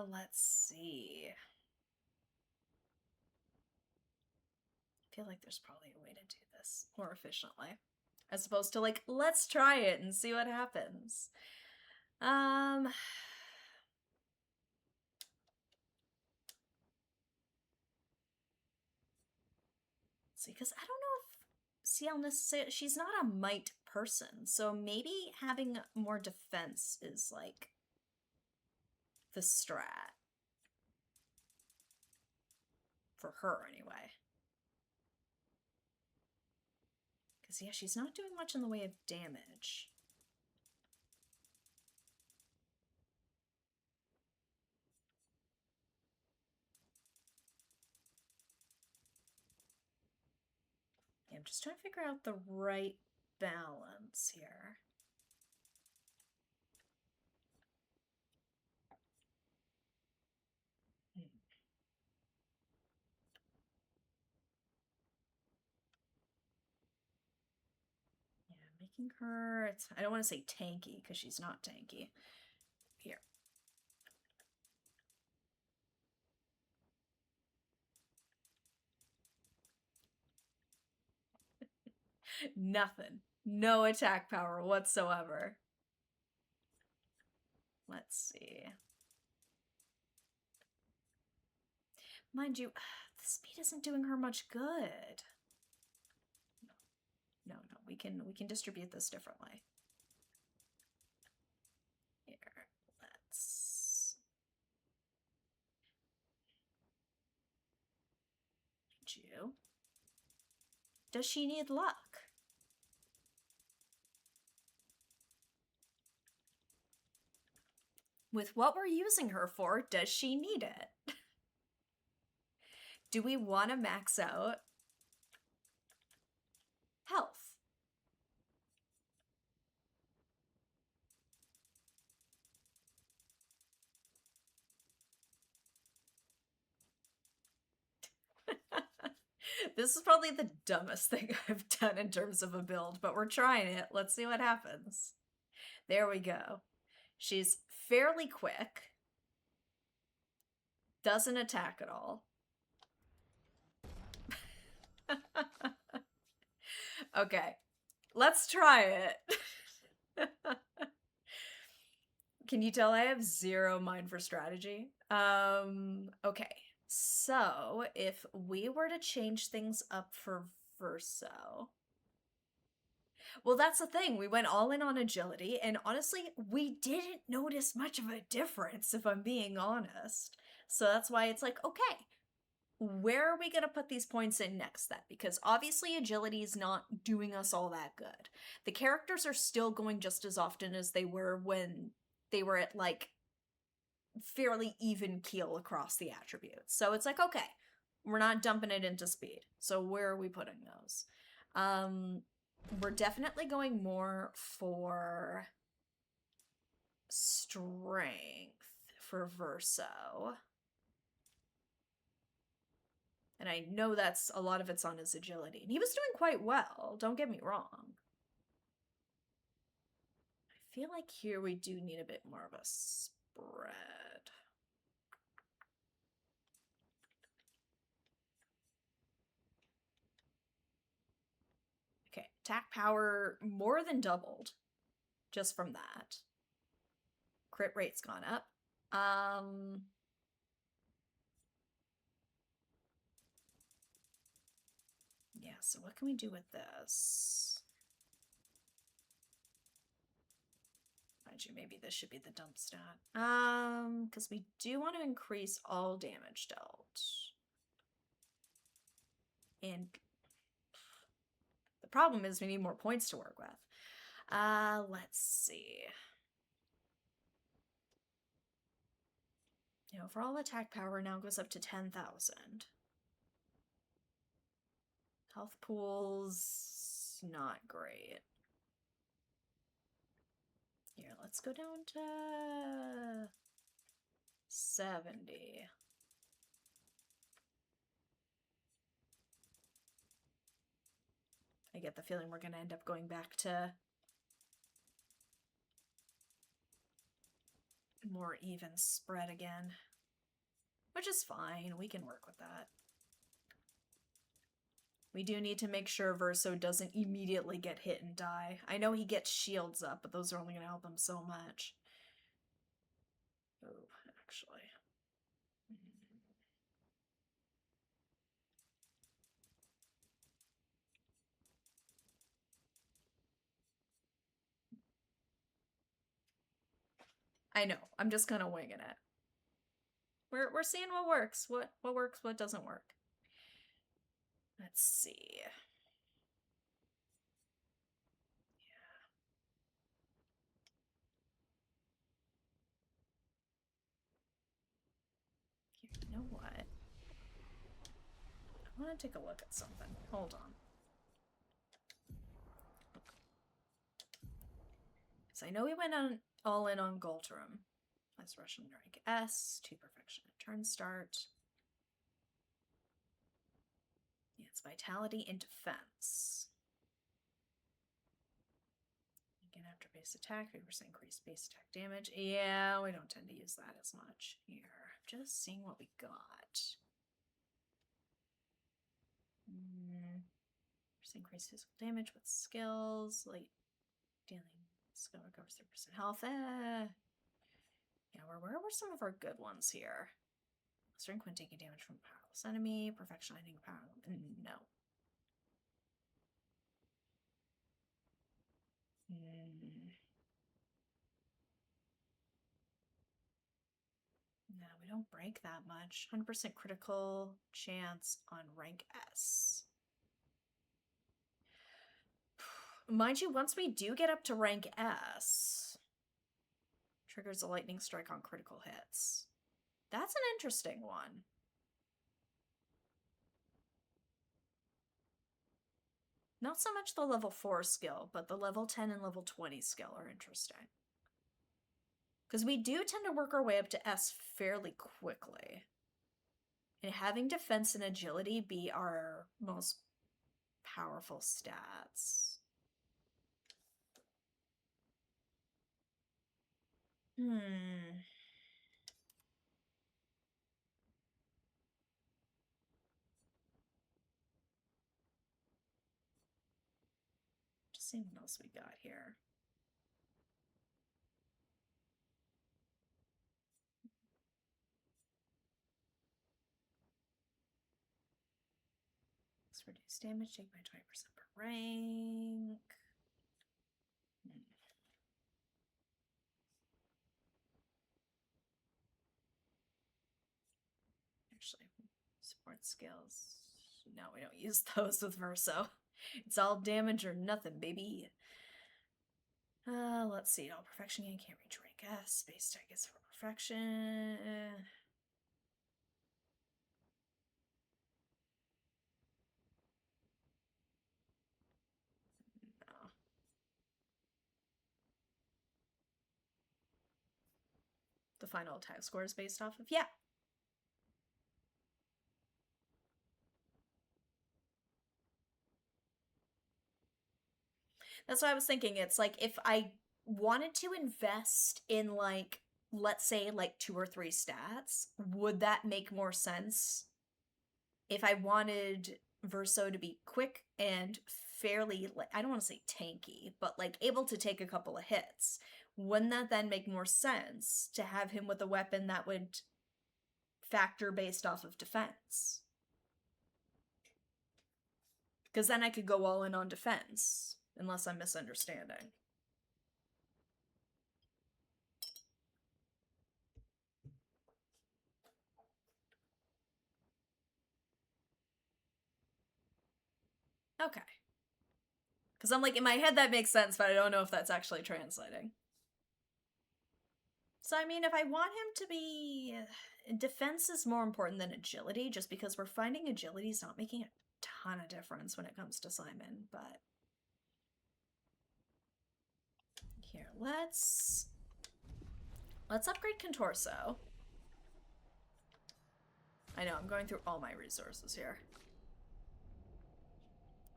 'Let's see. I feel like there's probably a way to do this more efficiently. As opposed to like, let's try it and see what happens. Um, see, because I don't know if CL necessarily, she's not a might person, so maybe having more defense is like the strat. For her, anyway. Because, yeah, she's not doing much in the way of damage. Yeah, I'm just trying to figure out the right balance here. Yeah, making her, I don't want to say tanky, because she's not tanky. Here. Nothing. No attack power whatsoever. Let's see. Mind you, the speed isn't doing her much good. No, we can distribute this differently. Here, let's you. Does she need luck? With what we're using her for, does she need it? Do we want to max out health? This is probably the dumbest thing I've done in terms of a build, but we're trying it. Let's see what happens. There we go. She's fairly quick. Doesn't attack at all. Okay, let's try it. Can you tell I have zero mind for strategy? Okay. So, if we were to change things up for Verso... Well, that's the thing. We went all in on agility, and honestly, we didn't notice much of a difference, if I'm being honest. So that's why it's like, okay, where are we going to put these points in next then? Because obviously agility is not doing us all that good. The characters are still going just as often as they were when they were at, like, fairly even keel across the attributes. So it's like, okay, we're not dumping it into speed. So where are we putting those? We're definitely going more for strength for Verso. And I know that's a lot of it's on his agility. And he was doing quite well, don't get me wrong. I feel like here we do need a bit more of a spread. Okay, attack power more than doubled just from that. Crit rate's gone up. Yeah, so what can we do with this? Mind you, maybe this should be the dump stat. Because we do want to increase all damage dealt. And the problem is we need more points to work with. Let's see. You know, overall attack power now goes up to 10,000. Health pools, not great. Here, let's go down to 70. I get the feeling we're gonna end up going back to more even spread again. Which is fine, we can work with that. We do need to make sure Verso doesn't immediately get hit and die. I know he gets shields up, but those are only gonna help him so much. actually. I know. I'm just kind of winging it. We're seeing what works. What works, what doesn't work. Let's see. Here, you know what? I want to take a look at something. Hold on. So I know we went on all in on Goltrum. Let's Russian rank S, 2 perfection at turn start. Yeah, it's vitality and defense. Again, after base attack, 3% increased base attack damage. Yeah, we don't tend to use that as much here. Just seeing what we got. Increased physical damage with skills, like dealing skill recovers 3% health. Yeah, where were some of our good ones here? Strength when taking damage from a powerless enemy, perfection hiding power. No. No, we don't break that much. 100% critical chance on rank S. Mind you, once we do get up to rank S, triggers a lightning strike on critical hits. That's an interesting one. Not so much the level 4 skill, but the level 10 and level 20 skill are interesting. Because we do tend to work our way up to S fairly quickly. And having defense and agility be our most powerful stats. Just seeing what else we got here. Let's reduce damage, take by 20% per rank. Actually, support skills. No, we don't use those with Verso. It's all damage or nothing, baby. Let's see. All perfection gain can't reach rank S. Base attack is for perfection. No. The final attack score is based off of, yeah. That's what I was thinking. It's like if I wanted to invest in, like, let's say like 2 or 3 stats, would that make more sense? If I wanted Verso to be quick and fairly, like, I don't want to say tanky, but like able to take a couple of hits, wouldn't that then make more sense to have him with a weapon that would factor based off of defense? Because then I could go all in on defense, unless I'm misunderstanding. Okay. Because I'm like, in my head that makes sense, but I don't know if that's actually translating. So, I mean, if I want him to be... Defense is more important than agility, just because we're finding agility's not making a ton of difference when it comes to Simon, but... Here, let's upgrade Contorso. I know, I'm going through all my resources here.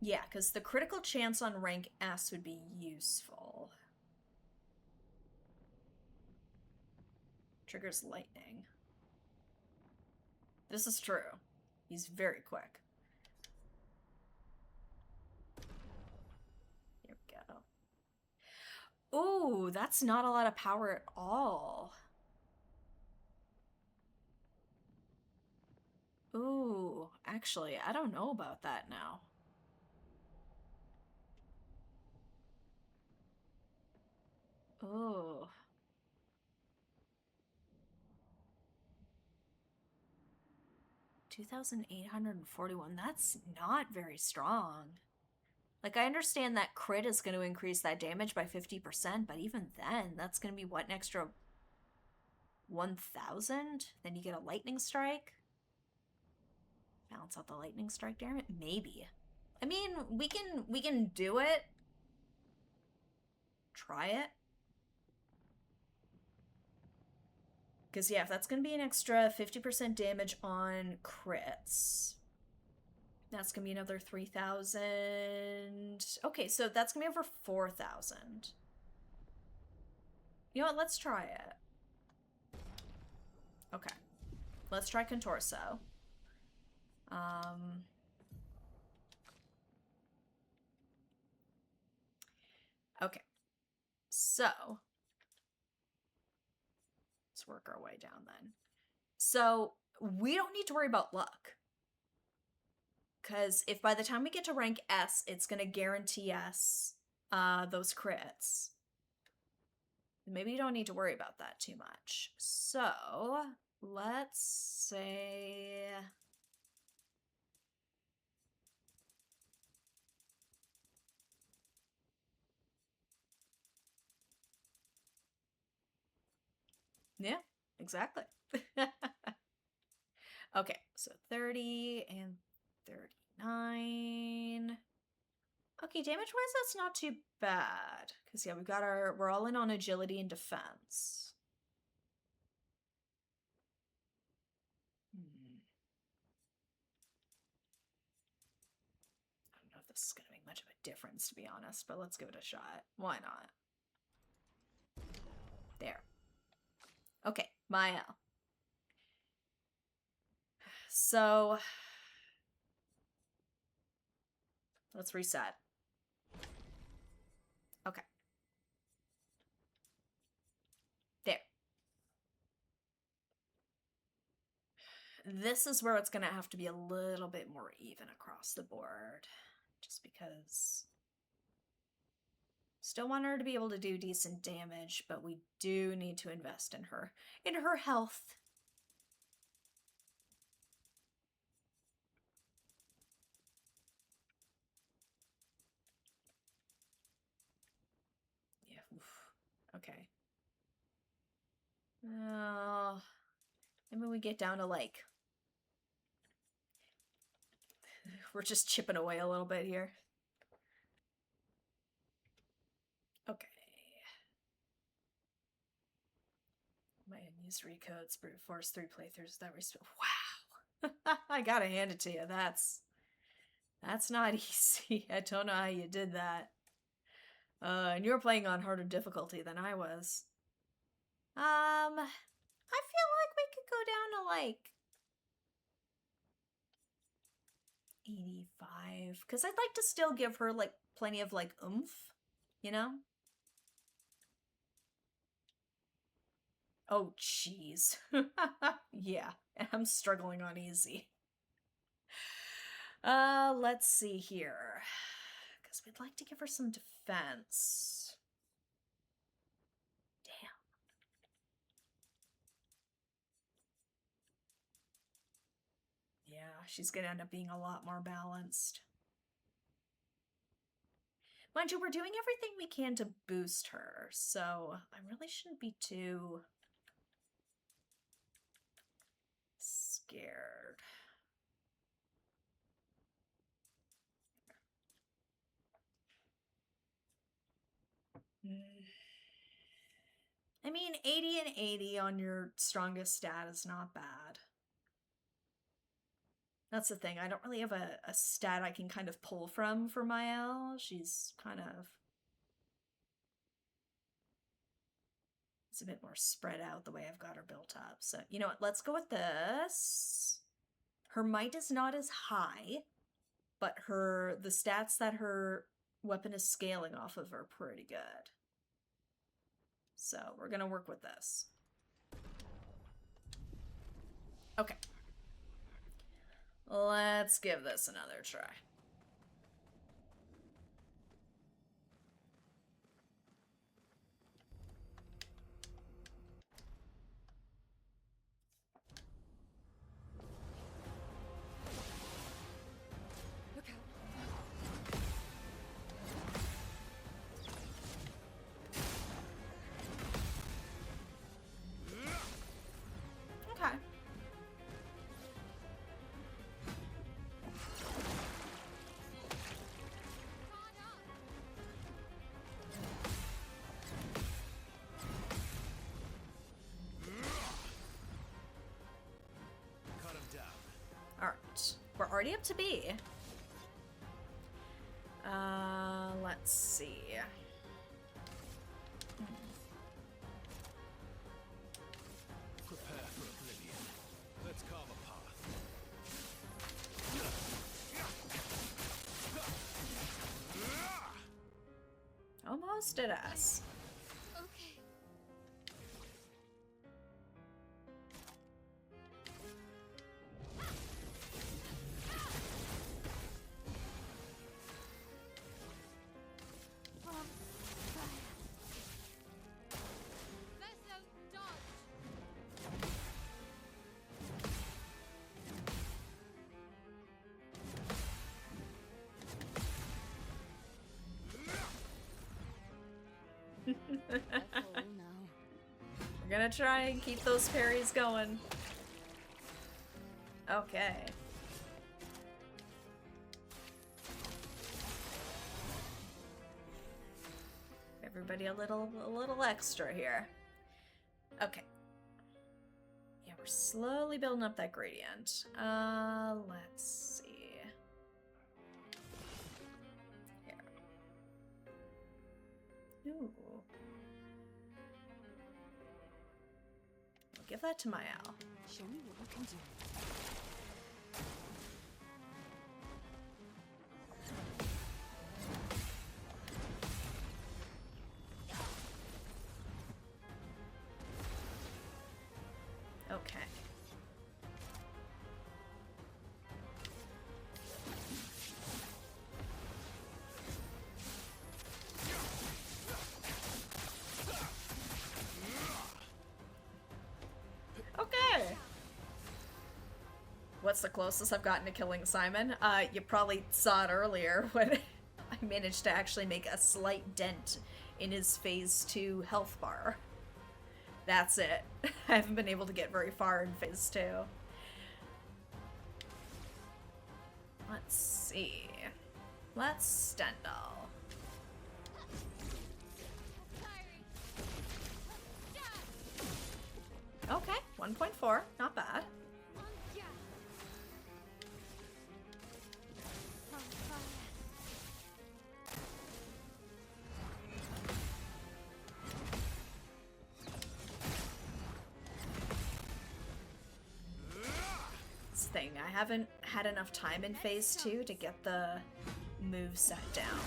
Yeah, because the critical chance on rank S would be useful. Triggers lightning. This is true. He's very quick. Here we go. Ooh, that's not a lot of power at all. Actually, I don't know about that now. Oh. 2,841. That's not very strong. Like, I understand that crit is going to increase that damage by 50%, but even then, that's going to be, what, an extra 1,000? Then you get a lightning strike? Balance out the lightning strike damage? Maybe. I mean, we can do it. Try it. Because, yeah, if that's going to be an extra 50% damage on crits, that's going to be another 3,000. Okay, so that's going to be over 4,000. You know what? Let's try it. Okay. Let's try Contorso. Okay. So, let's work our way down then. So, we don't need to worry about luck. Because if by the time we get to rank S, it's going to guarantee us those crits. Maybe you don't need to worry about that too much. So, let's say... Yeah, exactly. Okay, so 30 and 39. Okay, damage-wise, that's not too bad. Because, yeah, we're all in on agility and defense. I don't know if this is going to make much of a difference, to be honest, but let's give it a shot. Why not? There. Okay, Maya. So, let's reset. Okay. There. This is where it's going to have to be a little bit more even across the board. Just because... Still want her to be able to do decent damage, but we do need to invest in her health. Yeah, oof. Okay. Maybe we get down to like... We're just chipping away a little bit here. Okay. My unused recodes, brute force, 3 playthroughs that wow. I gotta hand it to you. That's not easy. I don't know how you did that. And you were playing on harder difficulty than I was. I feel like we could go down to like 85, because I'd like to still give her like plenty of like oomph, you know? Oh, jeez. Yeah, I'm struggling on easy. Let's see here. Because we'd like to give her some defense. Damn. Yeah, she's gonna end up being a lot more balanced. Mind you, we're doing everything we can to boost her, so I really shouldn't be too scared. I mean, 80 and 80 on your strongest stat is not bad. That's the thing. I don't really have a stat I can kind of pull from for Mael. She's kind of... It's a bit more spread out the way I've got her built up. So, you know what? Let's go with this. Her might is not as high, but the stats that her weapon is scaling off of are pretty good. So we're gonna work with this. Okay. Let's Let's give this another try. Look out. Okay. Caught up. Cut him down. Alright. We're already up to B. Let's see. Prepare for oblivion. Let's carve a path. Almost did us. Okay. Vessel dodge. Careful now. We're gonna try and keep those parries going. Okay. Everybody a little extra here. Okay. Yeah, we're slowly building up that gradient. Let's see. Here. Ooh. I'll give that to my owl. Show me what you can do. Okay. Okay. What's the closest I've gotten to killing Simon? You probably saw it earlier when I managed to actually make a slight dent in his phase 2 health bar. That's it. I haven't been able to get very far in phase 2. Let's see. Let's Stendhal. Fiery. Okay, 1.4. Not bad. Yeah. On fire. This thing, I haven't had enough time in phase 2 to get the move set down.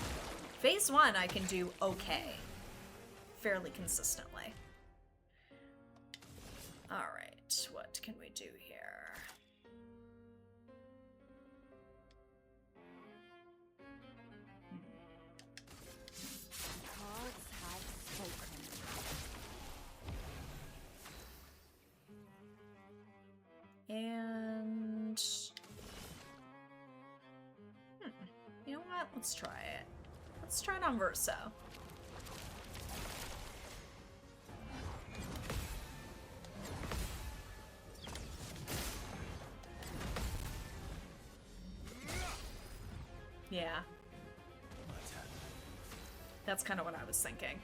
Phase 1 I can do okay. Fairly consistently. Alright, what can we do here? Cards have spoken. And... You know what? Let's try it. Let's try it on Verso. Yeah. That's kind of what I was thinking.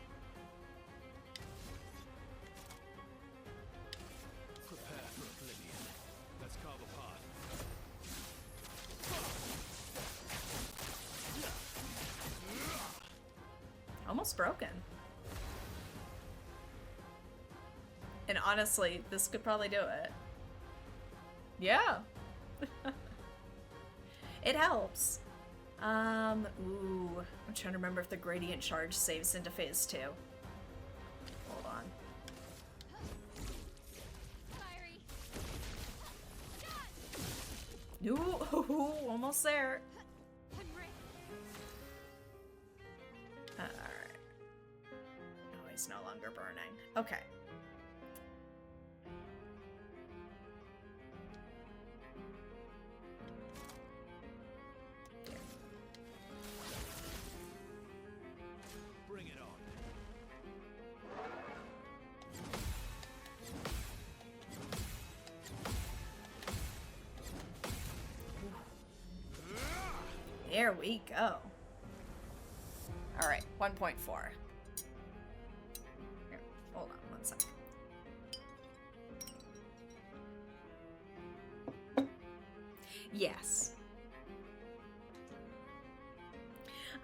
Prepare for oblivion. Let's carve a path. Almost broken. And honestly, this could probably do it. Yeah. It helps. Ooh. I'm trying to remember if the gradient charge saves into phase 2. Hold on. Fiery. Ooh, almost there. Henry. Alright. Oh, he's no longer burning. Okay. Bring it on. There we go. Alright, 1.4. Here, hold on one second. Yes.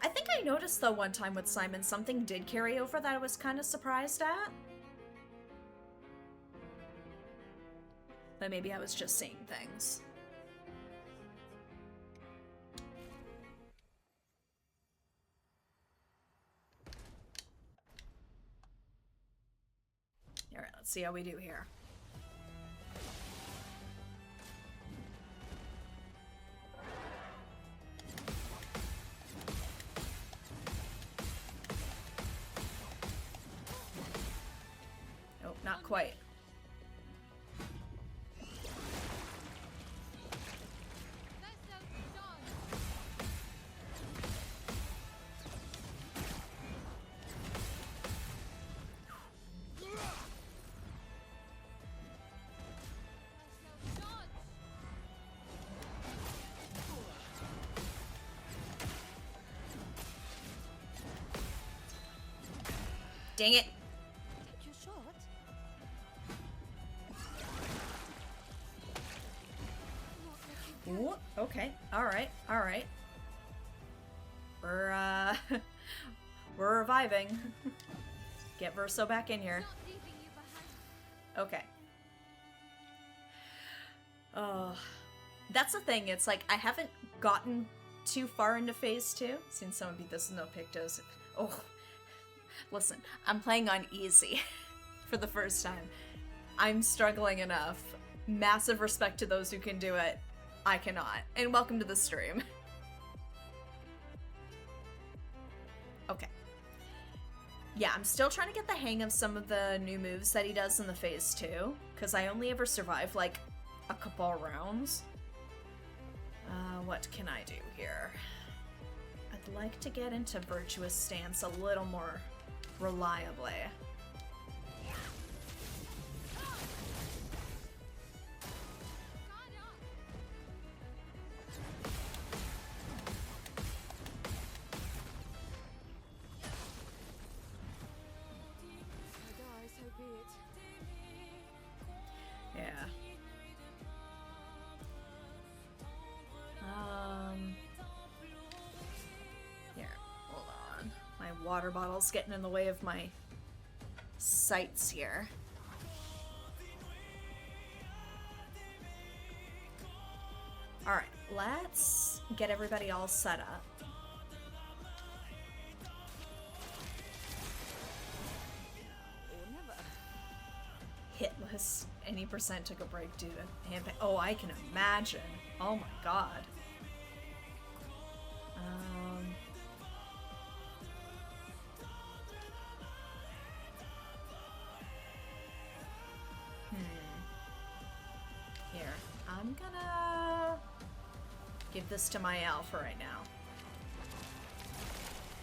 I think I noticed though one time with Simon something did carry over that I was kind of surprised at. But maybe I was just seeing things. Alright, let's see how we do here. Nope, not quite. That's so done. That's so done. Dang it! Take your shot. Not looking good. Ooh, okay, alright, alright. We're, we're reviving. Get Verso back in here. Not leaving you behind. Okay. Oh, that's the thing. It's like I haven't gotten too far into phase 2. Seen someone beat this with no pictos. Oh, listen, I'm playing on easy for the first time. I'm struggling enough. Massive respect to those who can do it. I cannot. And welcome to the stream. Okay. Yeah, I'm still trying to get the hang of some of the new moves that he does in the phase 2, because I only ever survived like a couple rounds. What can I do here? I'd like to get into Virtuous Stance a little more reliably. I die, so be it. Yeah. Here, hold on. My water bottle's getting in the way of my sights here. Alright, let's get everybody all set up. Or never. Hitless. Any percent took a break due to hand pain. Oh, I can imagine. Oh my god. Here, I'm gonna give this to my alpha right now.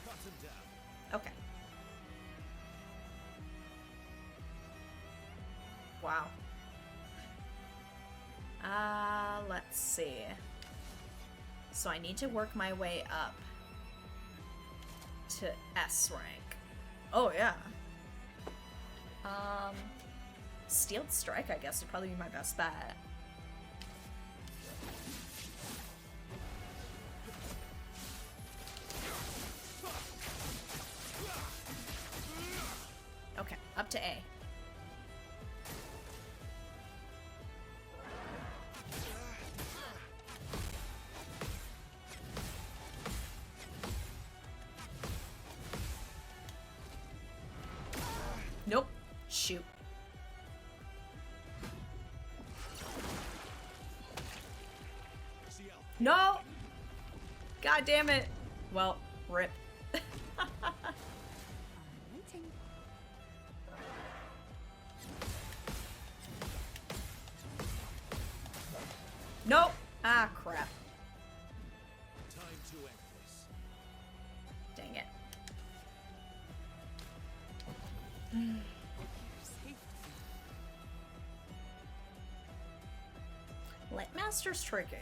Cut him down. Okay. Wow. Let's see. So I need to work my way up to S rank. Oh, yeah. Steeled Strike, I guess, would probably be my best bet. Okay, up to A. Nope. Shoot. No! God damn it. Well, rip. I'm waiting. Nope. Ah, crap. Time to end this. Dang it. Lightmaster's tricky.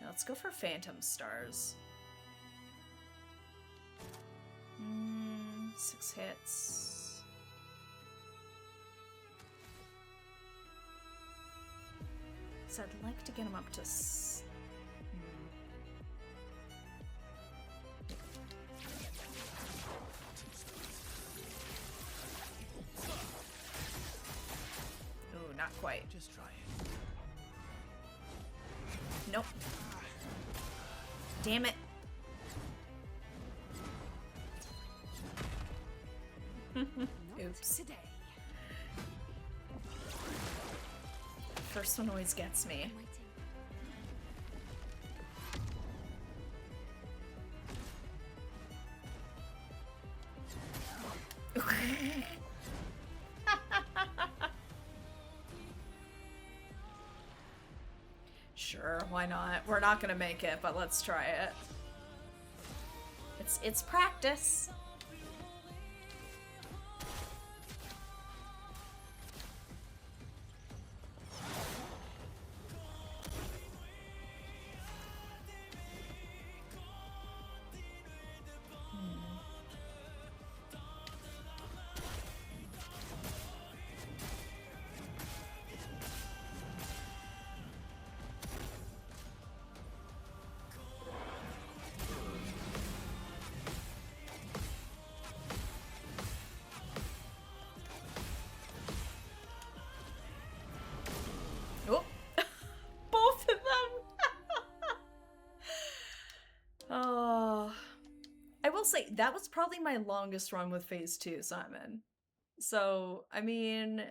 Let's go for Phantom Stars. 6 hits. So I'd like to get him up to Ooh, not quite. Just try it. Nope. Damn it. Oops. Today. First one always gets me. I'm waiting. Sure, why not? We're not gonna make it, but let's try it. It's practice. Oh, both of them. Oh, I will say that was probably my longest run with Phase 2, Simon. So, I mean,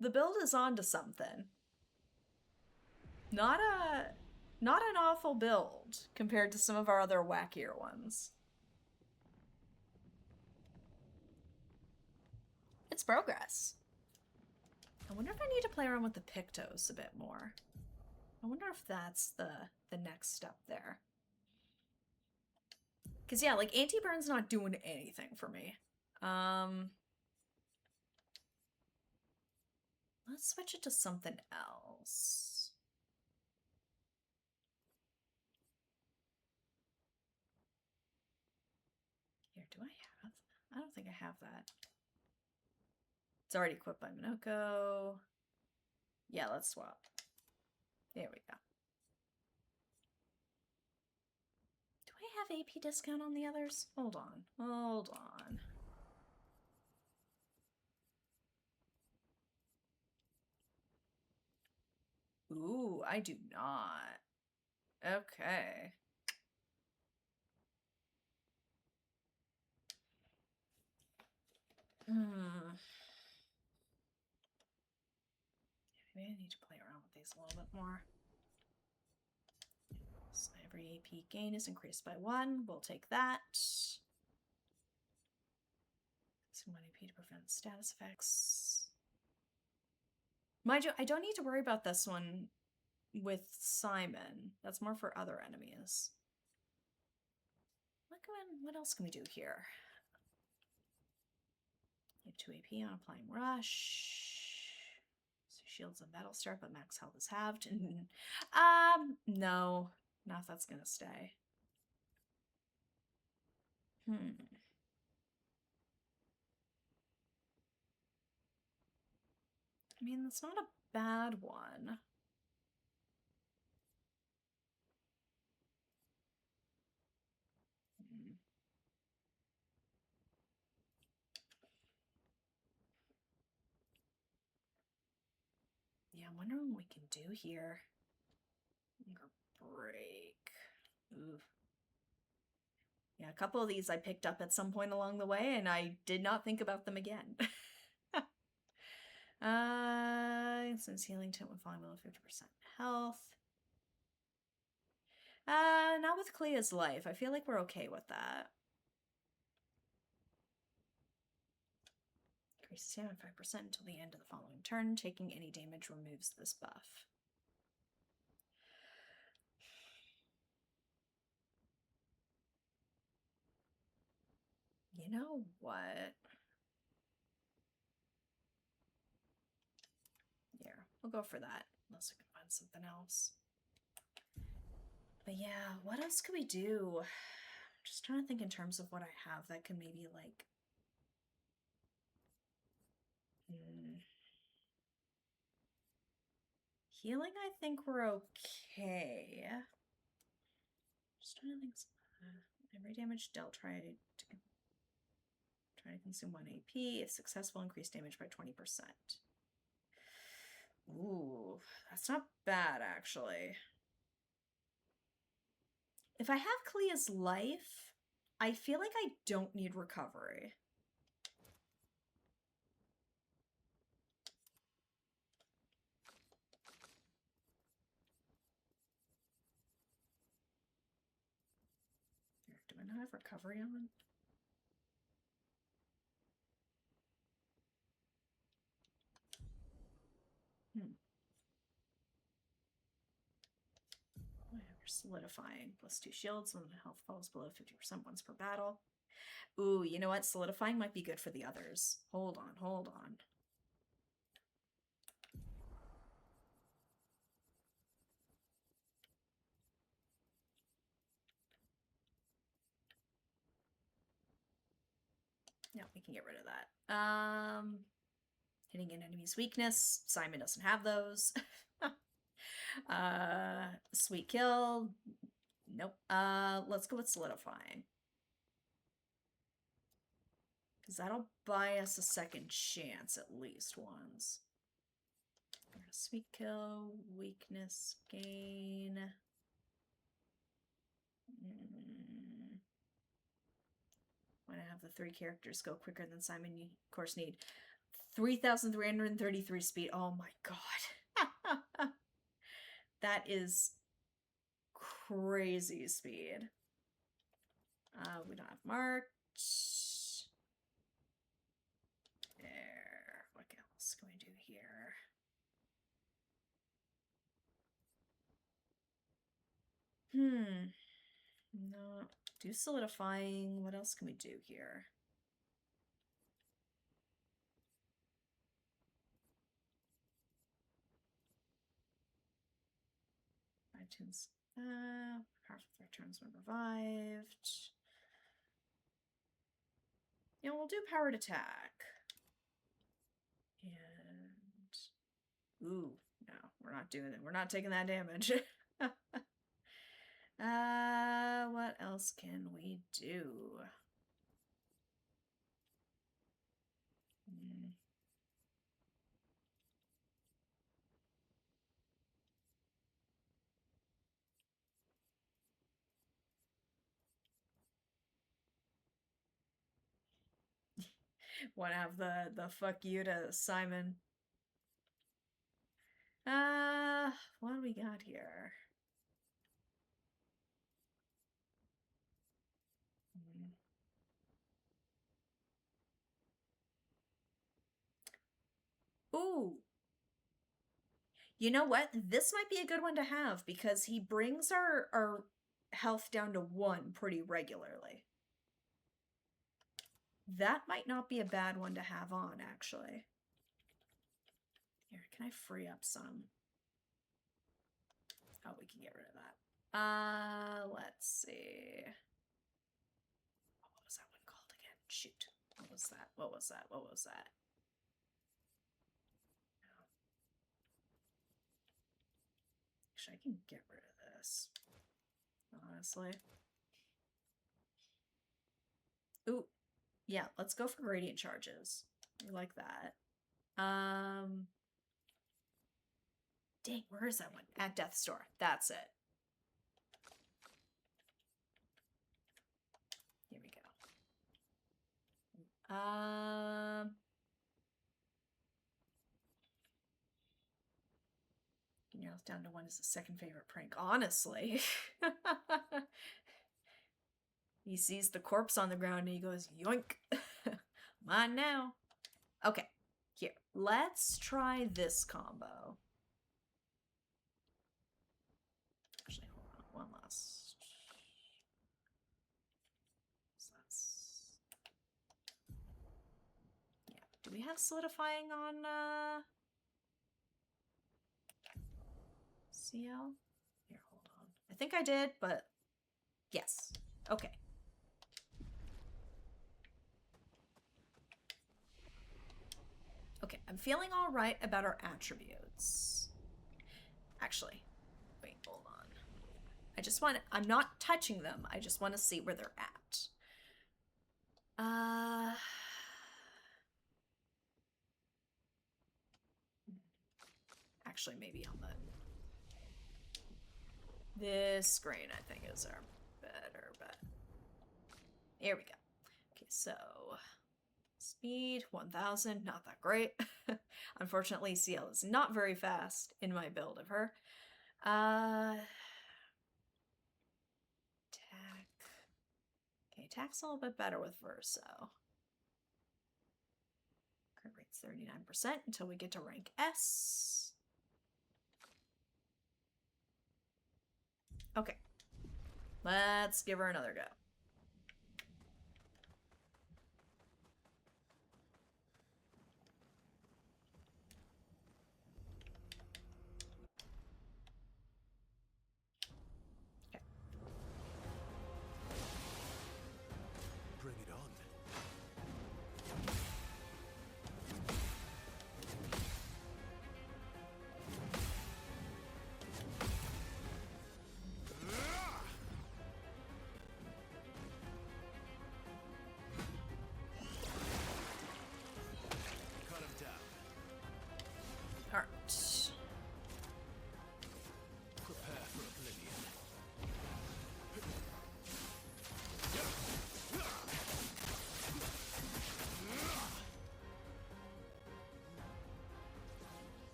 the build is on to something. Not an awful build compared to some of our other wackier ones. It's progress. I wonder if I need to play around with the Pictos a bit more. I wonder if that's the next step there. Because, yeah, like, anti-burn's not doing anything for me. Let's switch it to something else. Here, do I have? I don't think I have that. It's already equipped by Minoko. Yeah, let's swap. There we go. Do I have AP discount on the others? Hold on. Hold on. Ooh, I do not. Okay. Maybe I need to play around with these a little bit more. So every AP gain is increased by 1. We'll take that. So 1 AP to prevent status effects. Mind you, I don't need to worry about this one with Simon. That's more for other enemies. What else can we do here? You have 2 AP on applying rush. So shields and battle start, but max health is halved. No. Not if that's gonna stay. I mean, that's not a bad one. Yeah, I'm wondering what we can do here. Yeah, a couple of these I picked up at some point along the way, and I did not think about them again. Since healing tint with volume of 50% health. Not with Clea's life. I feel like we're okay with that. Increases stamina 5% until the end of the following turn. Taking any damage removes this buff. You know what? Here, we'll go for that. Unless we can find something else. But yeah, what else could we do? I'm just trying to think in terms of what I have that could maybe like... Healing, I think we're okay. Just trying to think. Every damage dealt, try to consume 1 AP. If successful, increase damage by 20%. Ooh, that's not bad, actually. If I have Clea's life, I feel like I don't need recovery. Do I not have recovery on? Whatever, solidifying. +2 shields when the health falls below 50% once per battle. Ooh, you know what? Solidifying might be good for the others. Hold on, hold on. Yeah, we can get rid of that. Hitting an enemy's weakness. Simon doesn't have those. Sweet kill. Nope. Let's go with solidifying. Because that'll buy us a second chance at least once. Sweet kill, weakness gain. When I have the 3 characters go quicker than Simon, you of course need 3,333 speed. Oh my god. That is crazy speed. We don't have March. There. What else can we do here? No. Do solidifying. What else can we do here? iTunes. Powerful threat turns when revived. You know, we'll do powered attack. And ooh, no, we're not doing it. We're not taking that damage. What else can we do? Want to have the fuck you to Simon. What do we got here? Ooh. You know what? This might be a good one to have because he brings our health down to 1 pretty regularly. That might not be a bad one to have on, actually. Here, can I free up some? Oh, we can get rid of that. Let's see. What was that one called again? Shoot. What was that? What was that? What was that? Actually, I can get rid of this. Honestly. Ooh. Yeah, let's go for gradient charges. We like that. Dang, where is that one? At Death's Door. That's it. Narrows down to one is his second favorite prank, honestly. He sees the corpse on the ground and he goes, yoink. Mine now. Okay, here. Let's try this combo. Actually, hold on. One last. So that's... Yeah. Do we have solidifying on CL? Here, hold on. I think I did, but yes. Okay. Okay, I'm feeling all right about our attributes. Actually, wait, hold on. I just want to, I'm not touching them. I just want to see where they're at. Actually, maybe on this screen, I think is our better bet. Here we go. Okay, so speed 1000, not that great. Unfortunately, CL is not very fast in my build of her. Attack. Okay, attack's a little bit better with Verso. Crit rate's 39% until we get to rank S. Okay. Let's give her another go. Bring it on. Cut him down. All right. Prepare for oblivion.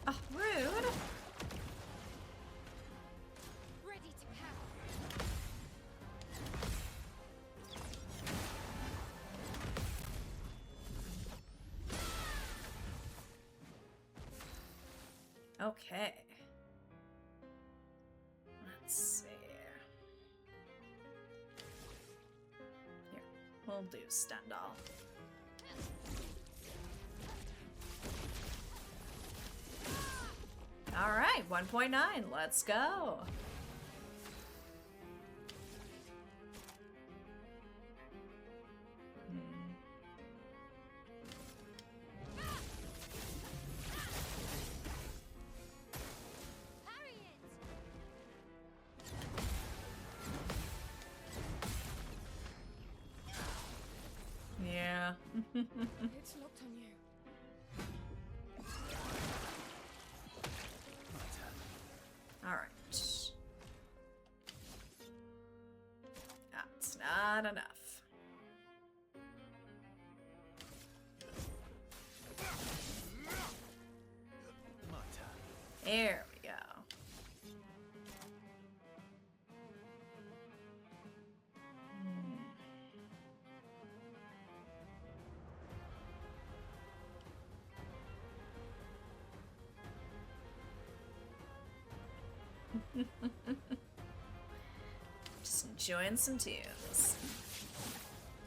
Oh, rude. Ready to power. Okay. Let's see. Here, we'll do Stendhal. All right, 1.9. Let's go. Parry it. Yeah. It's locked on you. All right. That's not enough. My turn. There we go. Just enjoying some tunes.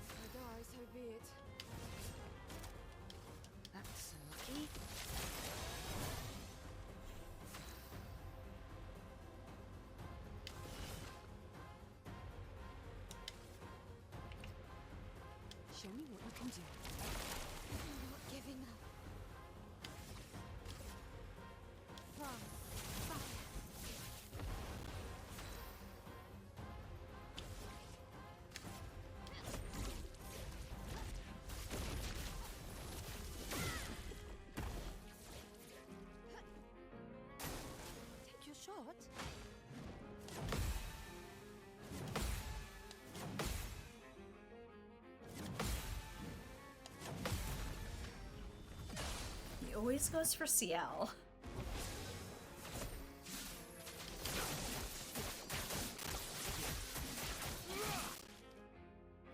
I die, so be it. That's lucky. Show me what you can do. I'm not giving up. From fire. Take your shot. always goes for CL.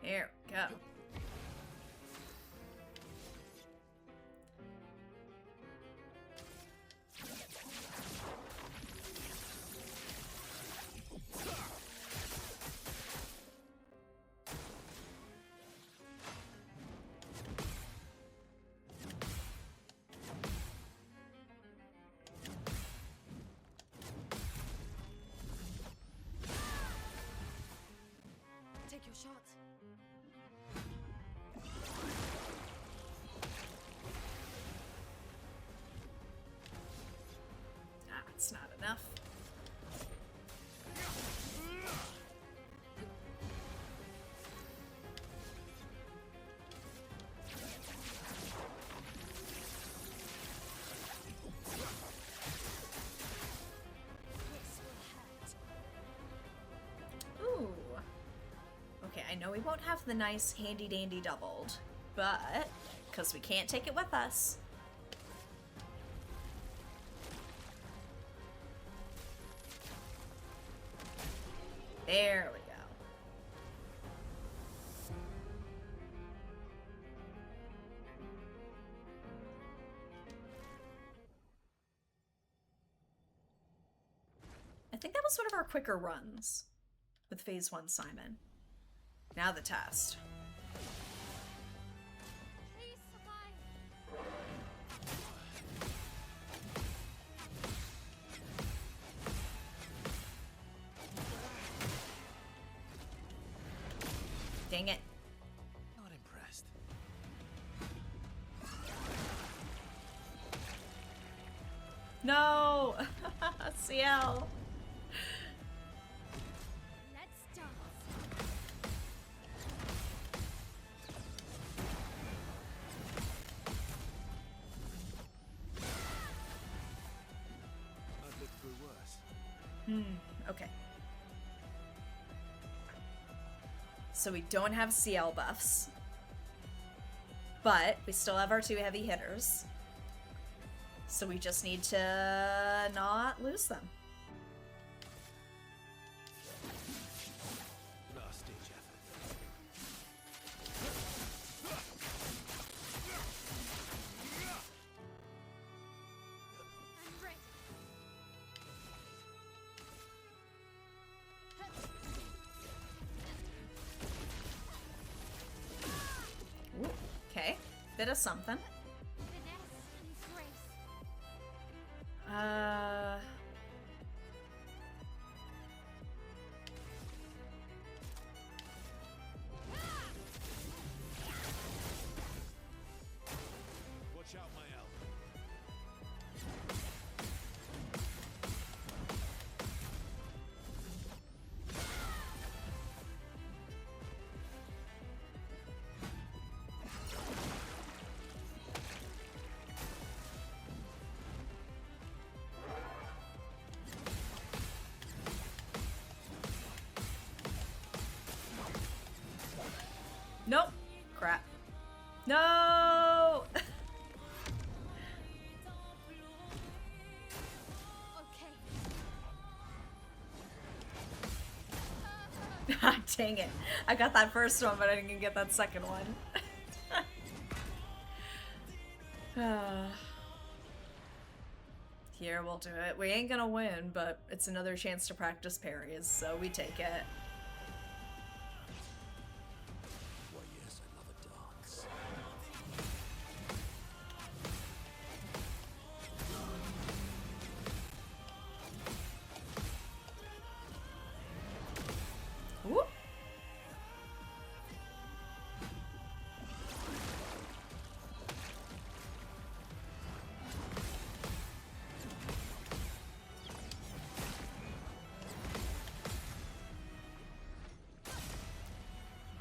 There we go. Take your shot. Ah, it's not enough. Ooh. Okay, I know we won't have the nice handy dandy doubled, but because we can't take it with us. There we go. I think that was one of our quicker runs with Phase 1 Simon. Now the test. Please survive. Dang it. Not impressed. No! CL. Let's dance. I've lived through worse. Okay. So we don't have CL buffs. But we still have our 2 heavy hitters. So we just need to not lose them. Last ditch effort. I'm ready. Ooh, okay. Bit of something. Finesse and grace. Watch out, my elf. Nope. Crap. No! Okay. Dang it. I got that first one, but I didn't get that second one. Here, we'll do it. We ain't gonna win, but it's another chance to practice parries, so we take it. Why, yes, I love a dance. Ooh.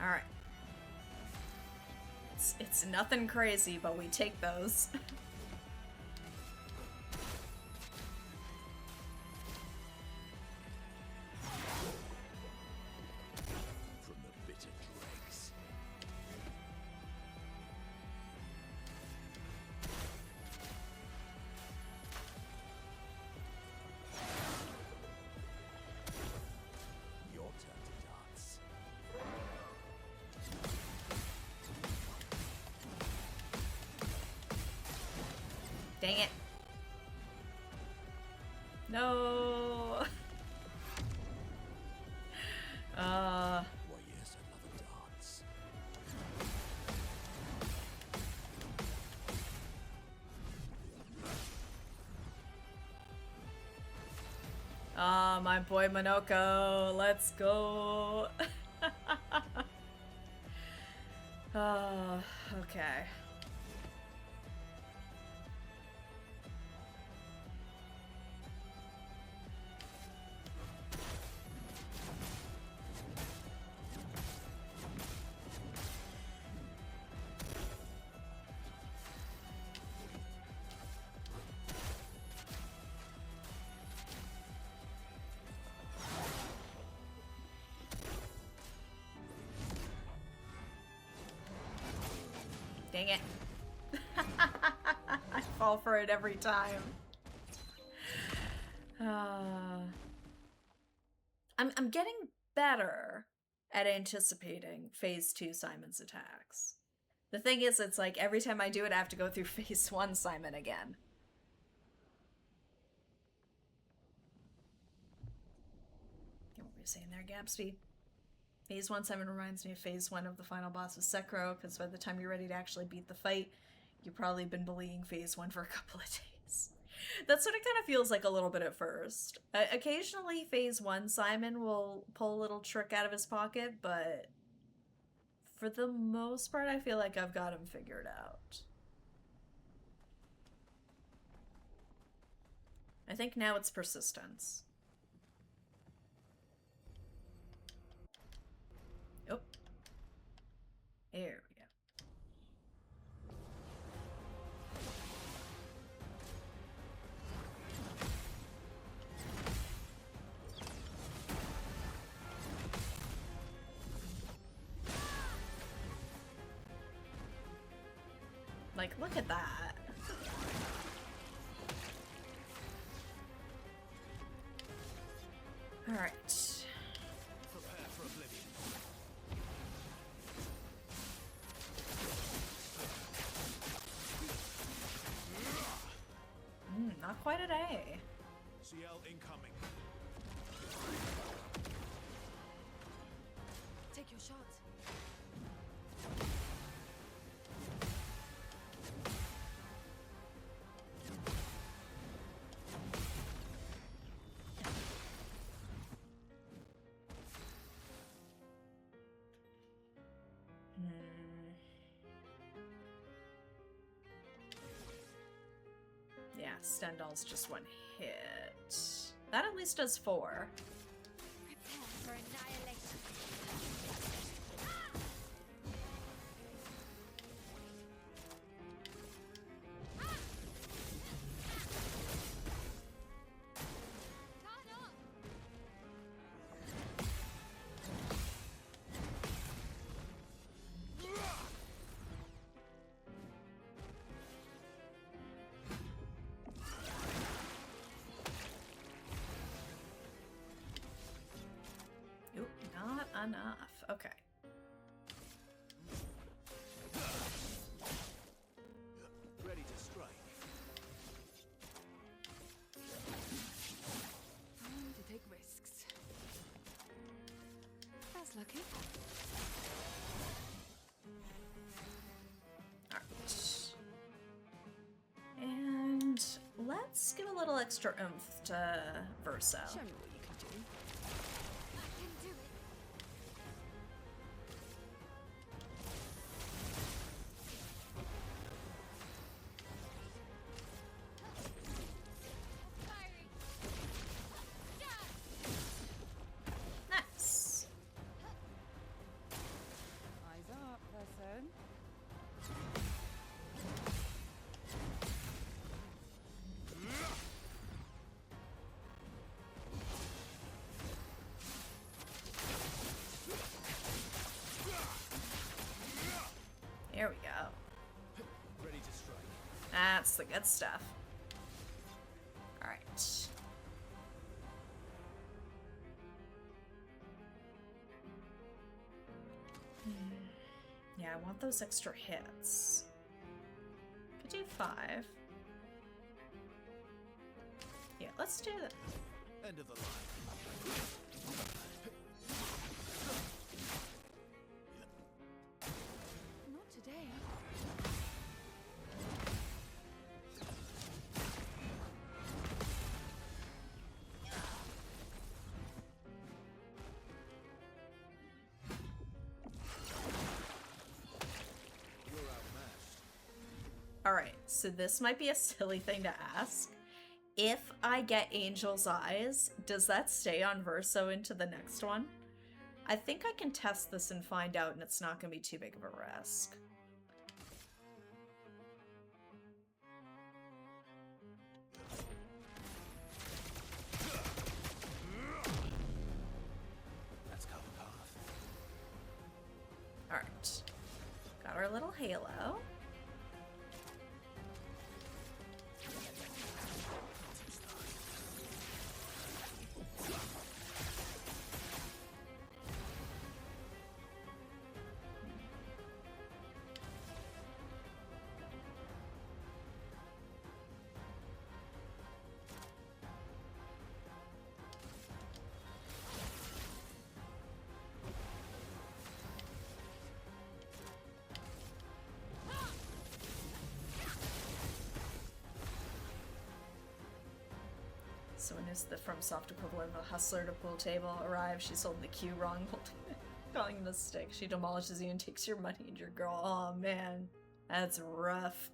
Alright. It's nothing crazy, but we take those. From the bitter dregs. Dang it. No. Why, yes, I love a dance. My boy Monoko. Let's go. Okay. Dang it. I fall for it every time. I'm getting better at anticipating phase 2 Simon's attacks. The thing is, it's like every time I do it, I have to go through phase 1 Simon again. What were you saying there, Gabsby? Phase 1 Simon reminds me of phase 1 of the final boss of Sekiro, because by the time you're ready to actually beat the fight, you've probably been bullying phase 1 for a couple of days. That's what it kind of feels like a little bit at first. Occasionally, phase 1 Simon will pull a little trick out of his pocket, but for the most part, I feel like I've got him figured out. I think now it's persistence. Oh. There we go. Like, look at that. All right. Prepare for oblivion. Not quite an A. CL incoming. Take your shot. Yeah, Stendhal's just one hit. That at least does 4. Prepare for annihilation. Turn up. Oop, not enough. Okay. Ready to strike. Time to take risks. That's lucky. Alright. And let's give a little extra oomph to Verso. Show me what you can do. I can do it. Firing. Nice. Eyes up, person. There we go. Ready to strike. That's the good stuff. Alright. Yeah, I want those extra hits. Could do 5. let's do that. End of the line. Not today. You're outmatched. Alright, so this might be a silly thing to ask. If I get Angel's Eyes, does that stay on Verso into the next one? I think I can test this and find out, and it's not going to be too big of a risk. That's cover path. Alright. Got our little halo. So when is the FromSoft equivalent of a hustler to pool table arrives? She's holding the cue wrong, calling it a stick. She demolishes you and takes your money and your girl. Oh man, that's rough.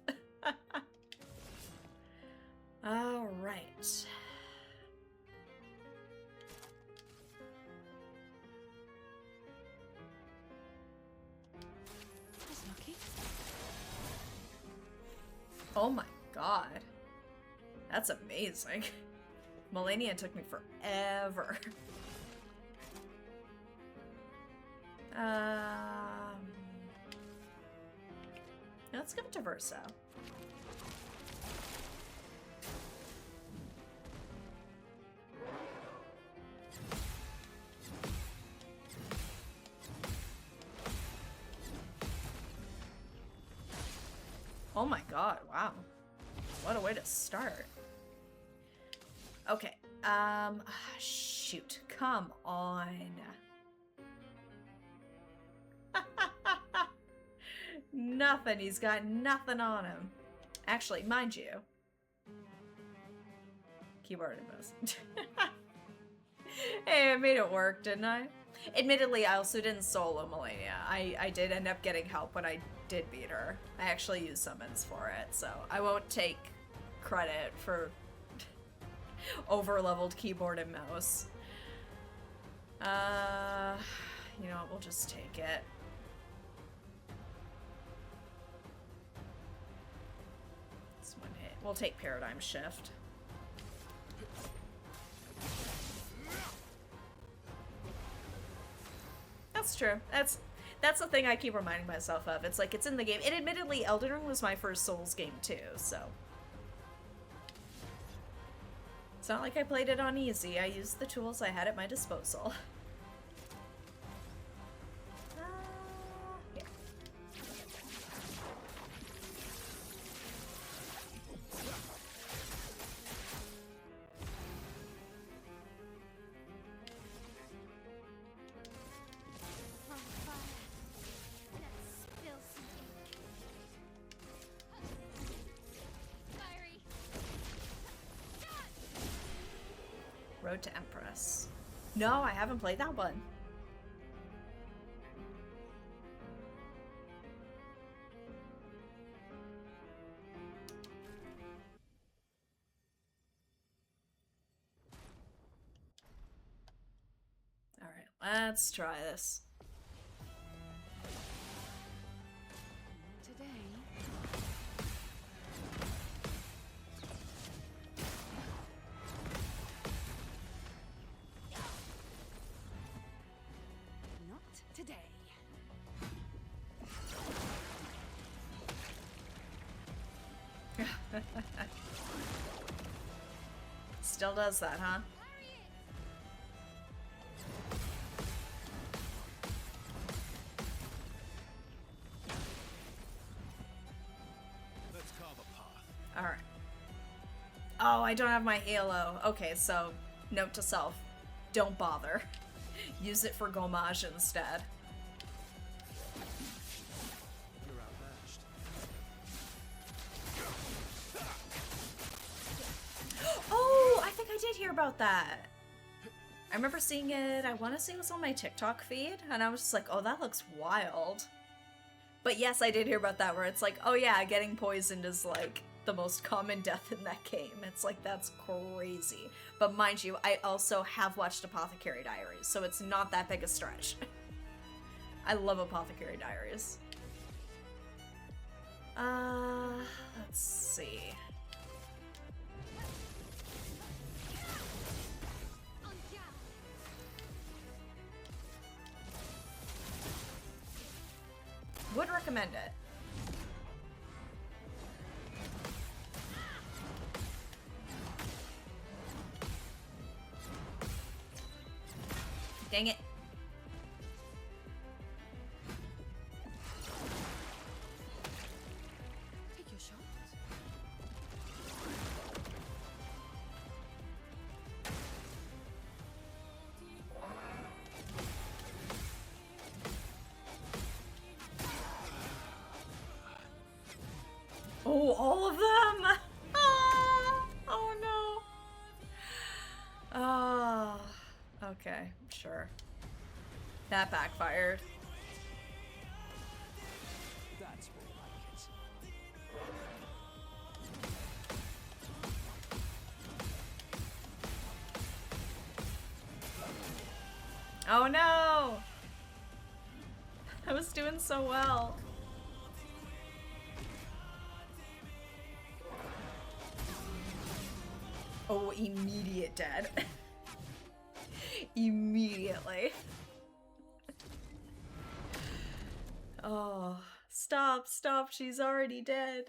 All right. That's lucky. Oh my god. That's amazing. Melania took me forever. Let's give it to Verso. Oh my god, wow. What a way to start. Okay, shoot, come on. Nothing, he's got nothing on him. Actually, mind you. Keyboard and mouse. Hey, I made it work, didn't I? Admittedly, I also didn't solo Melania. I did end up getting help when I did beat her. I actually used summons for it, so I won't take credit for over-leveled keyboard and mouse. You know what, we'll just take it. It's one hit. We'll take Paradigm Shift. That's true. That's the thing I keep reminding myself of. It's like, it's in the game. And admittedly, Elden Ring was my first Souls game too, so. It's not like I played it on easy. I used the tools I had at my disposal. Here. From fire. Let's spill some ink. Fiery. Road to Empress. No, I haven't played that one. Alright, let's try this. Today. Not today. Still does that, huh? Let's carve a path. Alright. Oh, I don't have my halo. Okay, so note to self, don't bother. Use it for gommage instead. You're outmatched. Oh, I think I did hear about that. I remember seeing it, I want to say it was on my TikTok feed, and I was just like, oh, that looks wild. But yes, I did hear about that, where it's like, oh yeah, getting poisoned is like the most common death in that game. It's like, that's crazy. But mind you, I also have watched Apothecary Diaries, so it's not that big a stretch. I love Apothecary Diaries. Let's see. On down. Would recommend it. Dang it. Take your shot. Oh, all of them! Ah, oh no. Oh, okay, sure. That backfired. That's more like it. Oh no! I was doing so well. Oh, immediate dead. Immediately. Oh, stop, stop, she's already dead.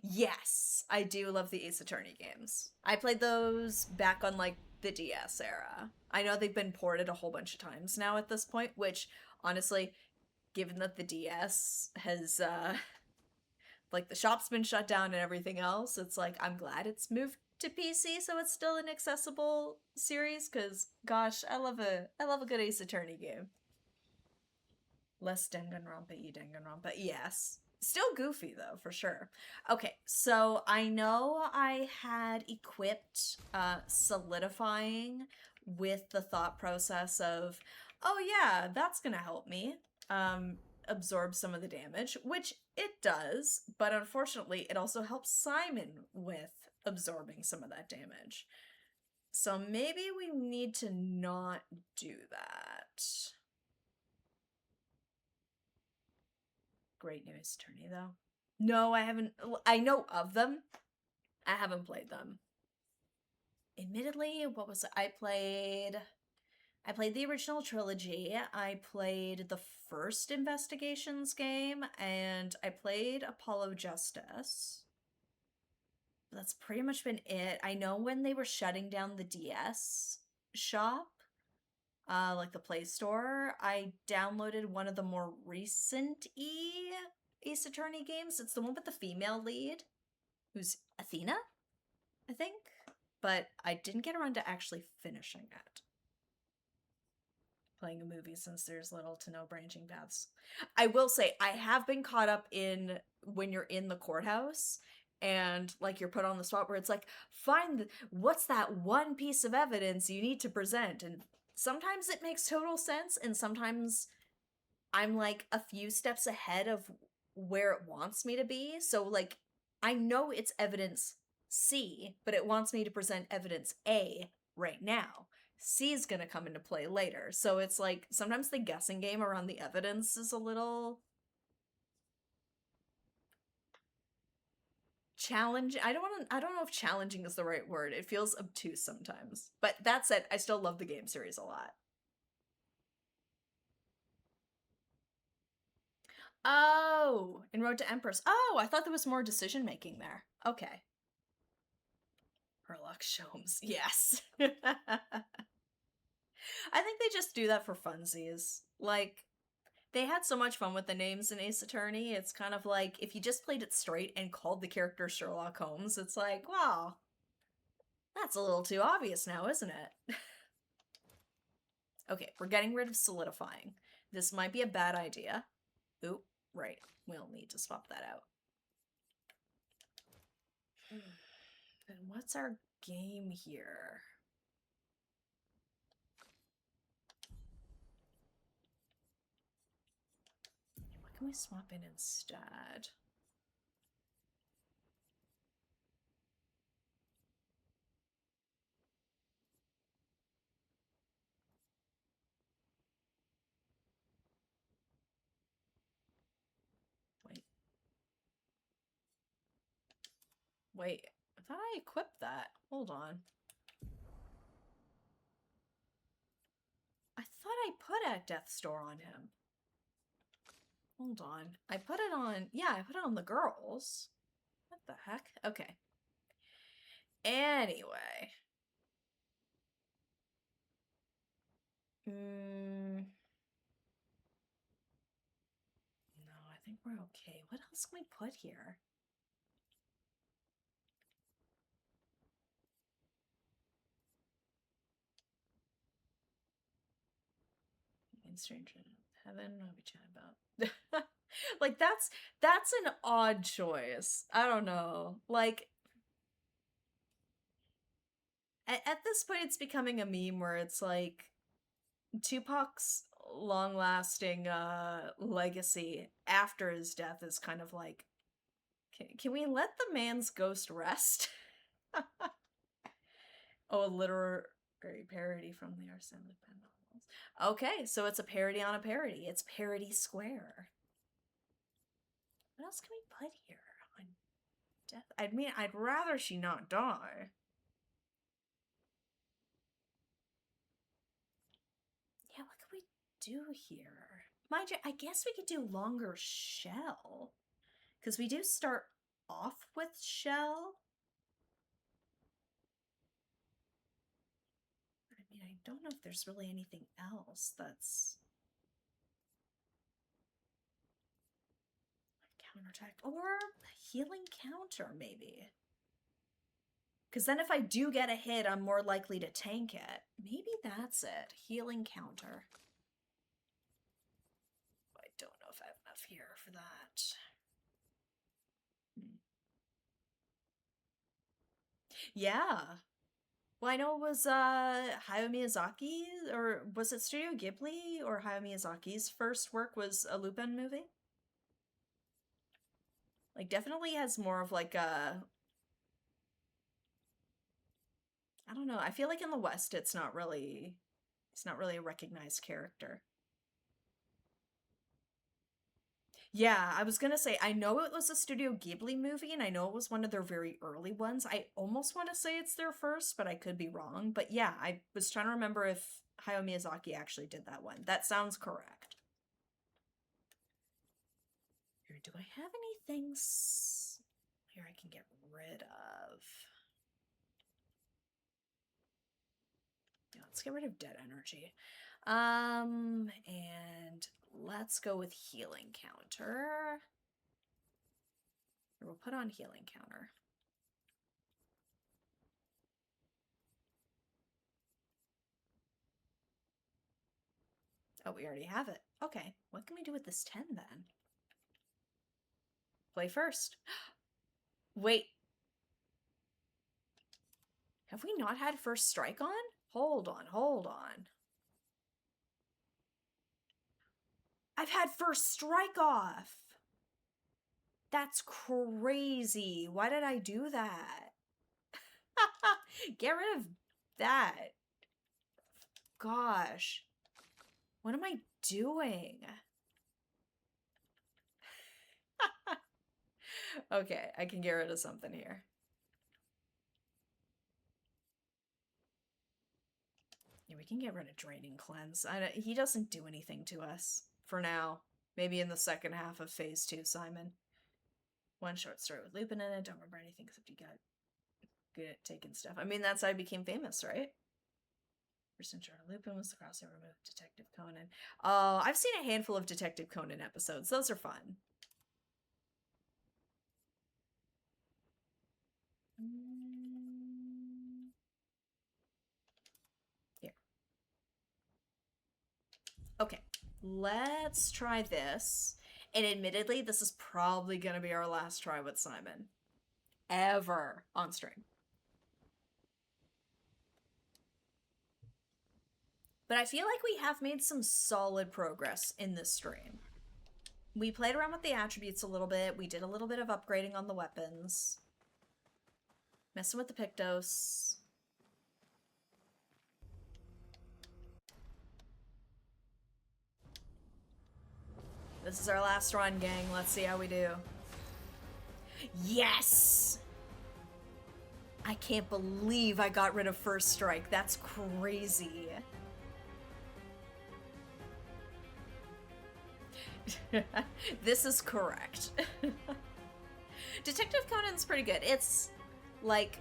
Yes, I do love the Ace Attorney games. I played those back on like the DS era. I know they've been ported a whole bunch of times now at this point, which honestly, given that the DS has like the shop's been shut down and everything else, it's like I'm glad it's moved to PC so it's still an accessible series, cuz gosh, I love a good Ace Attorney game. Less Danganronpa y Danganronpa. Yes. Still goofy though, for sure. Okay, so I know I had equipped solidifying with the thought process of, oh yeah, that's gonna help me absorb some of the damage, which it does, but unfortunately it also helps Simon with absorbing some of that damage. So maybe we need to not do that. Great new Ace Attorney, though. No, I haven't. I know of them. I haven't played them. Admittedly, what was it? I played the original trilogy. I played the first Investigations game, and I played Apollo Justice. That's pretty much been it. I know when they were shutting down the DS shop, like the Play Store, I downloaded one of the more recent Ace Attorney games. It's the one with the female lead, who's Athena, I think. But I didn't get around to actually finishing it. Playing a movie since there's little to no branching paths. I will say, I have been caught up in when you're in the courthouse and like you're put on the spot where it's like, what's that one piece of evidence you need to present? And sometimes it makes total sense, and sometimes I'm like a few steps ahead of where it wants me to be. So like I know it's evidence C, but it wants me to present evidence A right now. C is going to come into play later. So it's like sometimes the guessing game around the evidence is a little challenge. I don't know if challenging is the right word. It feels obtuse sometimes. But that said, I still love the game series a lot. Oh, in Road to Empress. Oh, I thought there was more decision making there. Okay. Herlock Sholmes. Yes. I think they just do that for funsies. Like, They had so much fun with the names in Ace Attorney. It's kind of like if you just played it straight and called the character Sherlock Holmes, it's like, wow, that's a little too obvious now, isn't it? Okay, we're getting rid of solidifying. This might be a bad idea. Oop, right. We'll need to swap that out. And what's our game here? What can we swap in instead? Wait. Wait, I thought I equipped that. Hold on. I thought I put a death store on him. Hold on. I put it on, yeah, I put it on the girls. What the heck? Okay. Anyway. No, I think we're okay. What else can we put here? In Stranger Heaven, what are we chatting about? Like that's an odd choice. I don't know. Like at this point it's becoming a meme where it's like Tupac's long-lasting legacy after his death is kind of like can we let the man's ghost rest? Oh, a literary parody from the Arsène Lupin novels. Okay, so it's a parody on a parody. It's Parody Square. What else can we put here on death? I mean, I'd rather she not die. Yeah, what can we do here? Mind you, I guess we could do longer shell. Because we do start off with shell. I mean, I don't know if there's really anything else that's counterattack or healing counter, maybe. Because then if I do get a hit, I'm more likely to tank it. Maybe that's it. Healing counter. I don't know if I have enough here for that. Yeah. Well, I know it was Hayao Miyazaki, or was it Studio Ghibli or Hayao Miyazaki's first work was a Lupin movie? Like, definitely has more of like a... I don't know. I feel like in the West, it's not really a recognized character. Yeah, I was gonna say, I know it was a Studio Ghibli movie, and I know it was one of their very early ones. I almost want to say it's their first, but I could be wrong. But yeah, I was trying to remember if Hayao Miyazaki actually did that one. That sounds correct. Here, do I have any things here I can get rid of? Yeah, let's get rid of dead energy. And let's go with healing counter. We'll put on healing counter. Oh, we already have it. Okay, what can we do with this 10 then? Play first. Wait. Have we not had first strike on? Hold on, hold on. I've had first strike off. That's crazy. Why did I do that? Get rid of that. Gosh. What am I doing? Okay, I can get rid of something here. Yeah, we can get rid of Draining Cleanse. He doesn't do anything to us for now. Maybe in the second half of Phase 2, Simon. One short story with Lupin in it. Don't remember anything except you got good at taking stuff. I mean, that's how I became famous, right? Center Lupin was the crossover with Detective Conan. Oh, I've seen a handful of Detective Conan episodes. Those are fun. Here. Okay, let's try this. And admittedly, this is probably going to be our last try with Simon. Ever on stream. But I feel like we have made some solid progress in this stream. We played around with the attributes a little bit. We did a little bit of upgrading on the weapons. Messing with the Pictos. This is our last run, gang. Let's see how we do. Yes! I can't believe I got rid of First Strike. That's crazy. This is correct. Detective Conan's pretty good. It's like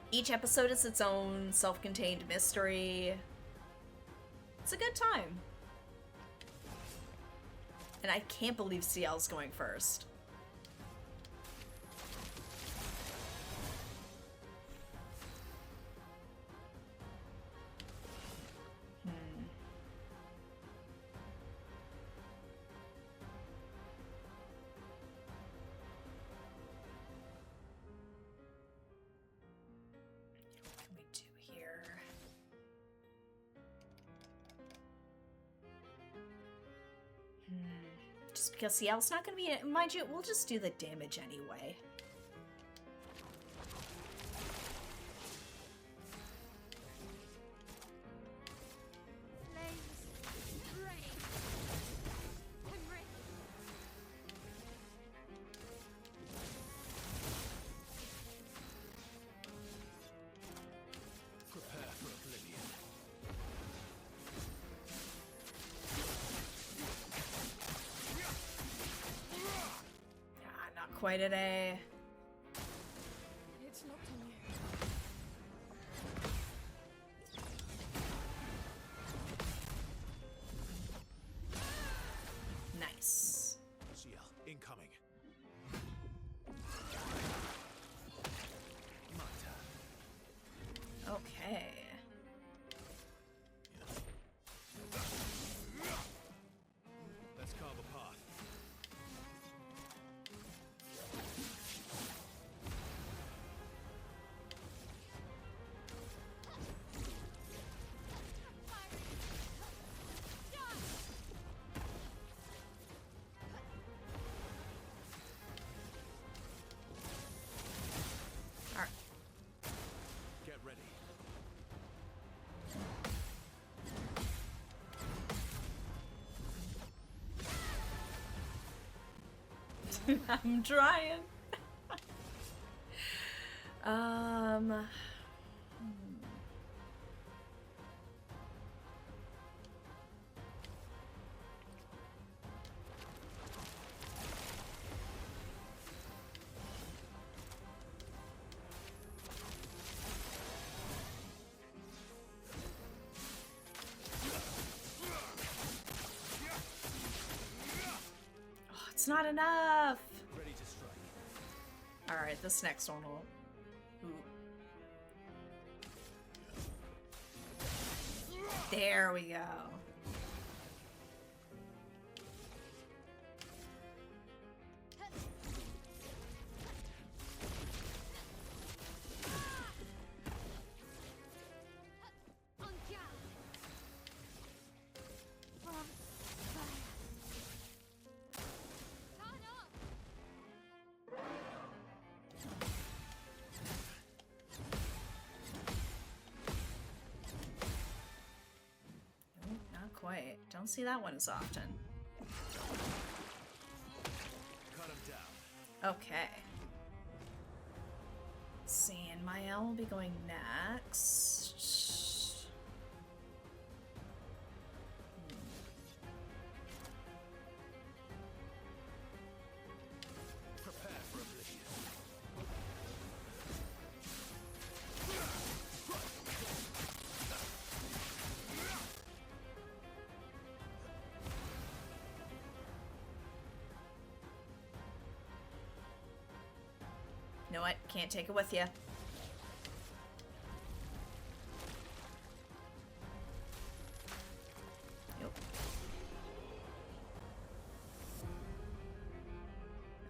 each episode is its own self-contained mystery. It's a good time. And I can't believe CL's going first. Just because CL's not going to be... Mind you, we'll just do the damage anyway. Flames, rain. I'm ready. Prepare for oblivion. Not quite at A. It's locked on you. Nice. CL, incoming. My turn. Okay. Let's carve a path. Alright. Get ready. I'm trying. Hmm. Oh, it's not enough. Ready to strike. Alright, this next one will... Ooh. There we go. On guard. From fire. Turn up. Ooh, not quite. Don't see that one as often. Cut him down. Okay. Let's see, and my L will be going next. Prepare for oblivion. know what? Can't take it with you. Nope.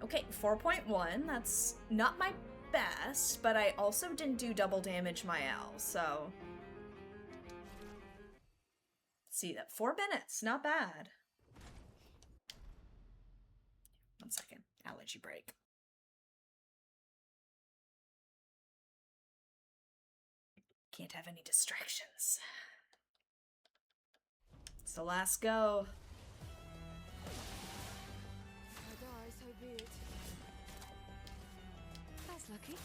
Okay, 4.1. That's not my best, but I also didn't do double damage my L, so... See, that 4 minutes. Not bad. 1 second. Allergy break. Can't have any distractions. It's the last go. If I die, so be it. That's lucky.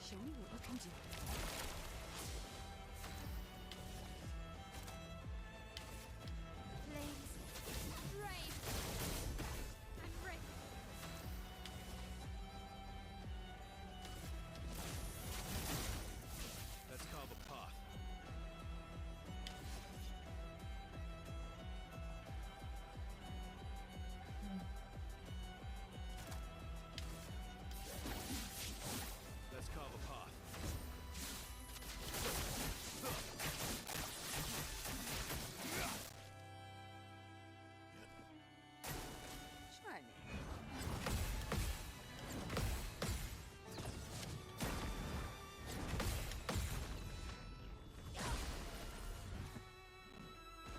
Show me what I can do. Flames. Brave. I'm ready. Let's carve a path. Let's carve a path. Try me.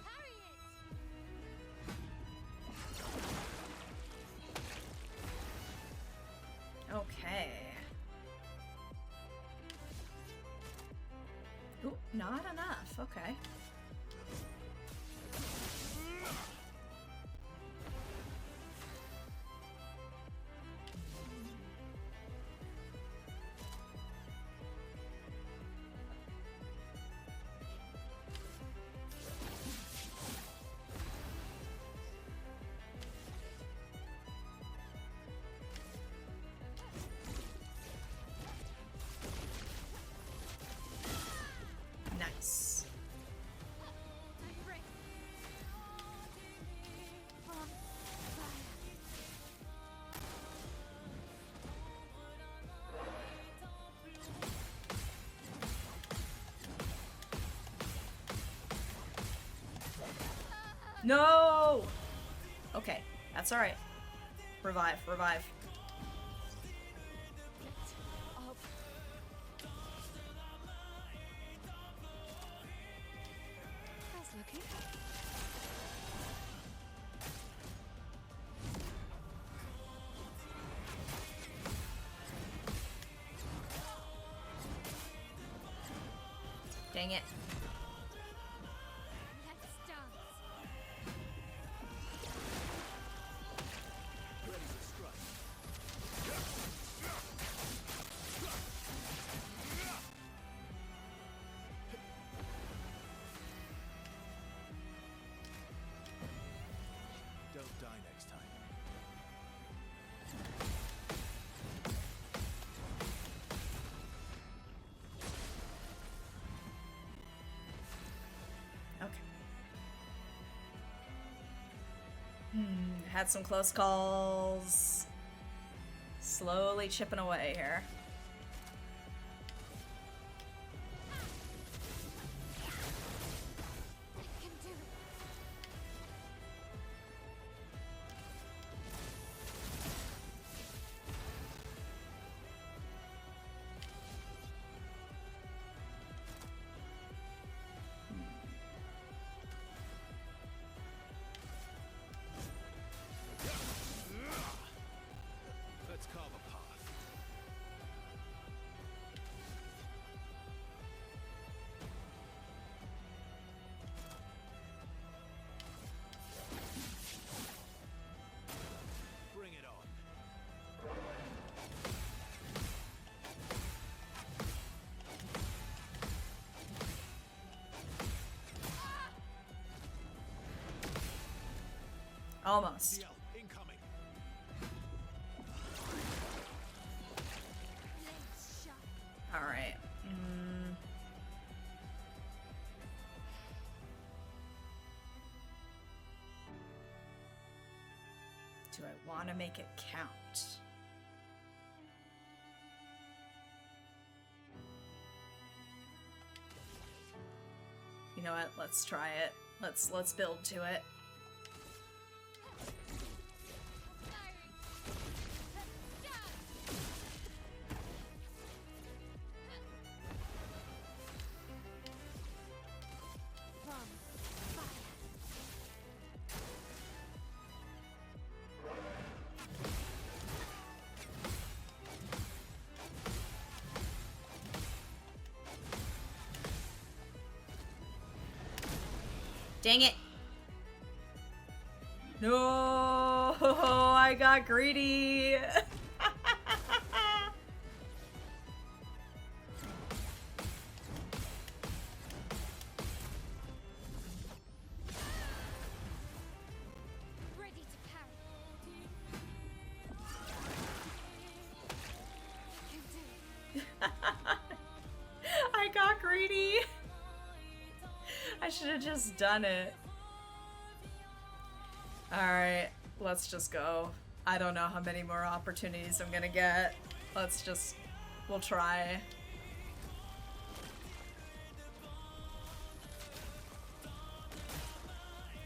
Parry it. Okay. Ooh, not enough. Okay. Nice. I'm ready. On fire. No! Okay, that's alright. Revive, revive. Up. That's lucky. Dang it. Let's dance. Ready to strike. Don't die next time. Okay. Had some close calls. Slowly chipping away here. I can do it. Let's carve a path. Bring it on. Almost. CL incoming. Flames shine. Want to make it count. You know what? Let's try it. Let's build to it. Dang it. No, I got greedy. Ready to carry. Can do it. I got greedy. I should have just done it. Alright, let's just go. I don't know how many more opportunities I'm gonna get. We'll try.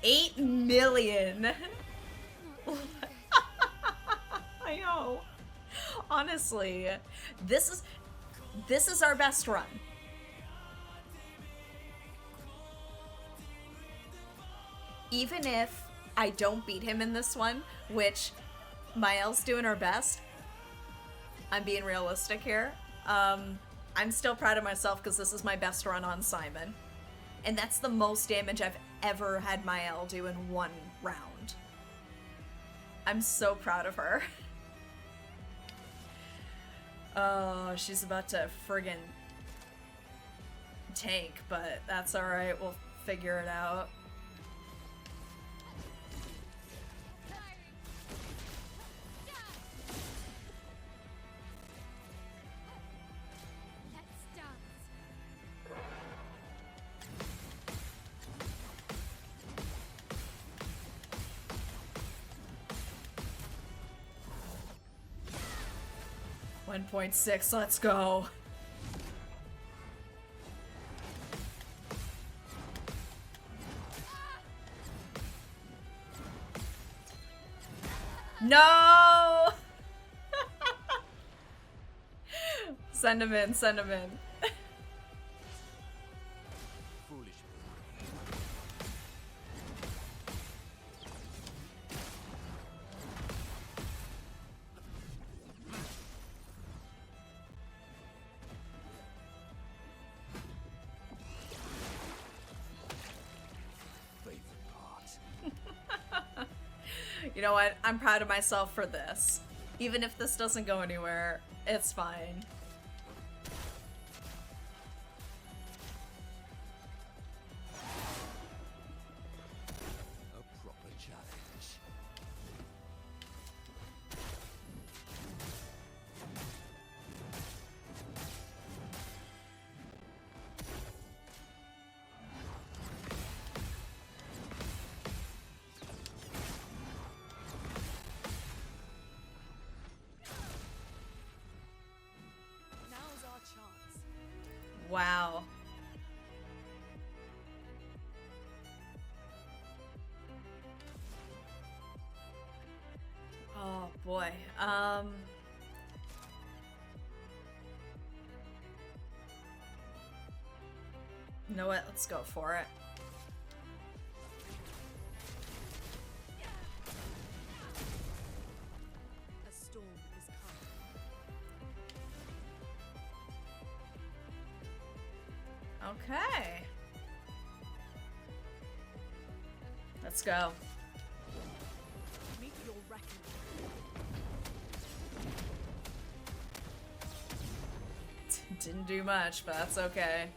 $8 million. I know. Honestly, this is our best run. Even if I don't beat him in this one, which Mael's doing her best, I'm being realistic here. I'm still proud of myself because this is my best run on Simon. And that's the most damage I've ever had Mael do in one round. I'm so proud of her. Oh, she's about to friggin' tank, but that's alright, we'll figure it out. Let's dance. 1.6, let's go. No! Send him in, send him in. Foolish. 'Favorite part. You know what? I'm proud of myself for this. Even if this doesn't go anywhere, it's fine. A proper challenge. Now's our chance. Wow. Oh boy. You know what? Let's go for it. A storm is coming. Okay. Let's go. Meet your reckoning. Didn't do much, but that's okay.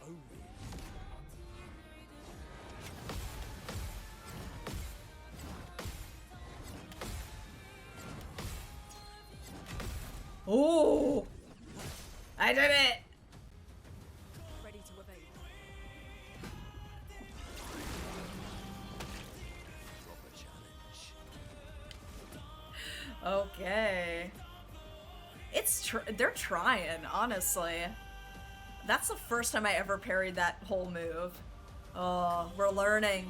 Oh! I did it! Ready to evade. Proper challenge. Okay. They're trying, honestly. That's the first time I ever parried that whole move. Oh, we're learning.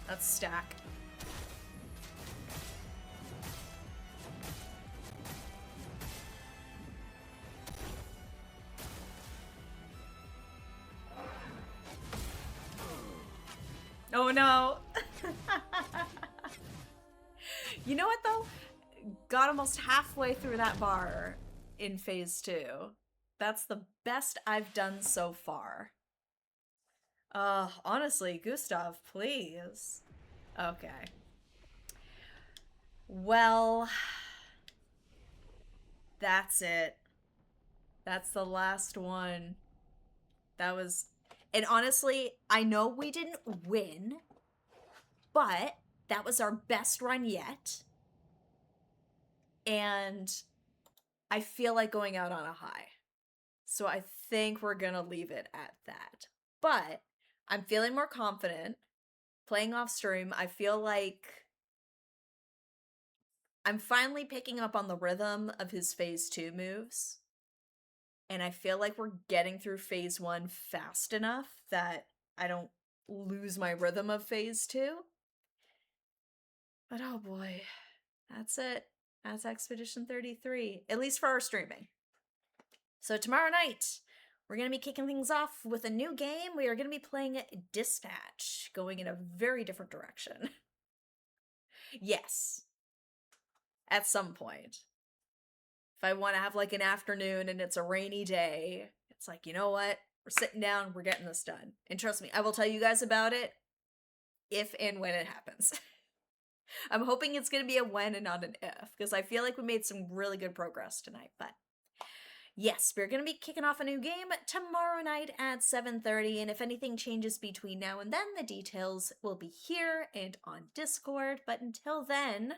Let's stack. Oh no. You know what though? Got almost halfway through that bar in phase 2. That's the best I've done so far. Honestly, Gustav, please. Okay. Well, that's it. That's the last one. That was... And honestly, I know we didn't win, but that was our best run yet. And I feel like going out on a high. So I think we're gonna leave it at that. But I'm feeling more confident. Playing off stream, I feel like I'm finally picking up on the rhythm of his phase 2 moves. And I feel like we're getting through phase 1 fast enough that I don't lose my rhythm of phase 2. But oh boy, that's it. That's Expedition 33, at least for our streaming. So tomorrow night, we're going to be kicking things off with a new game. We are going to be playing Dispatch, going in a very different direction. Yes, at some point. If I want to have like an afternoon and it's a rainy day, it's like, you know what? We're sitting down, we're getting this done. And trust me, I will tell you guys about it if and when it happens. I'm hoping it's going to be a when and not an if, because I feel like we made some really good progress tonight. But yes, we're going to be kicking off a new game tomorrow night at 7:30, and if anything changes between now and then, the details will be here and on Discord. But until then,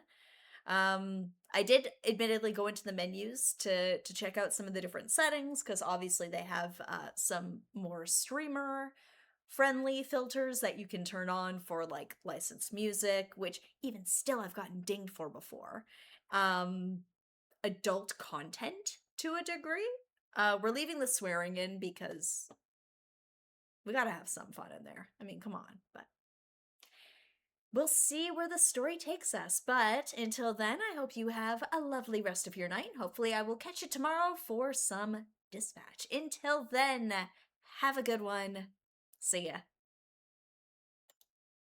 I did admittedly go into the menus to check out some of the different settings, because obviously they have some more streamer friendly filters that you can turn on for like licensed music, which even still I've gotten dinged for before. Adult content to a degree. We're leaving the swearing in because we gotta have some fun in there. I mean, come on, but we'll see where the story takes us. But until then, I hope you have a lovely rest of your night. Hopefully I will catch you tomorrow for some Dispatch. Until then, have a good one. See ya.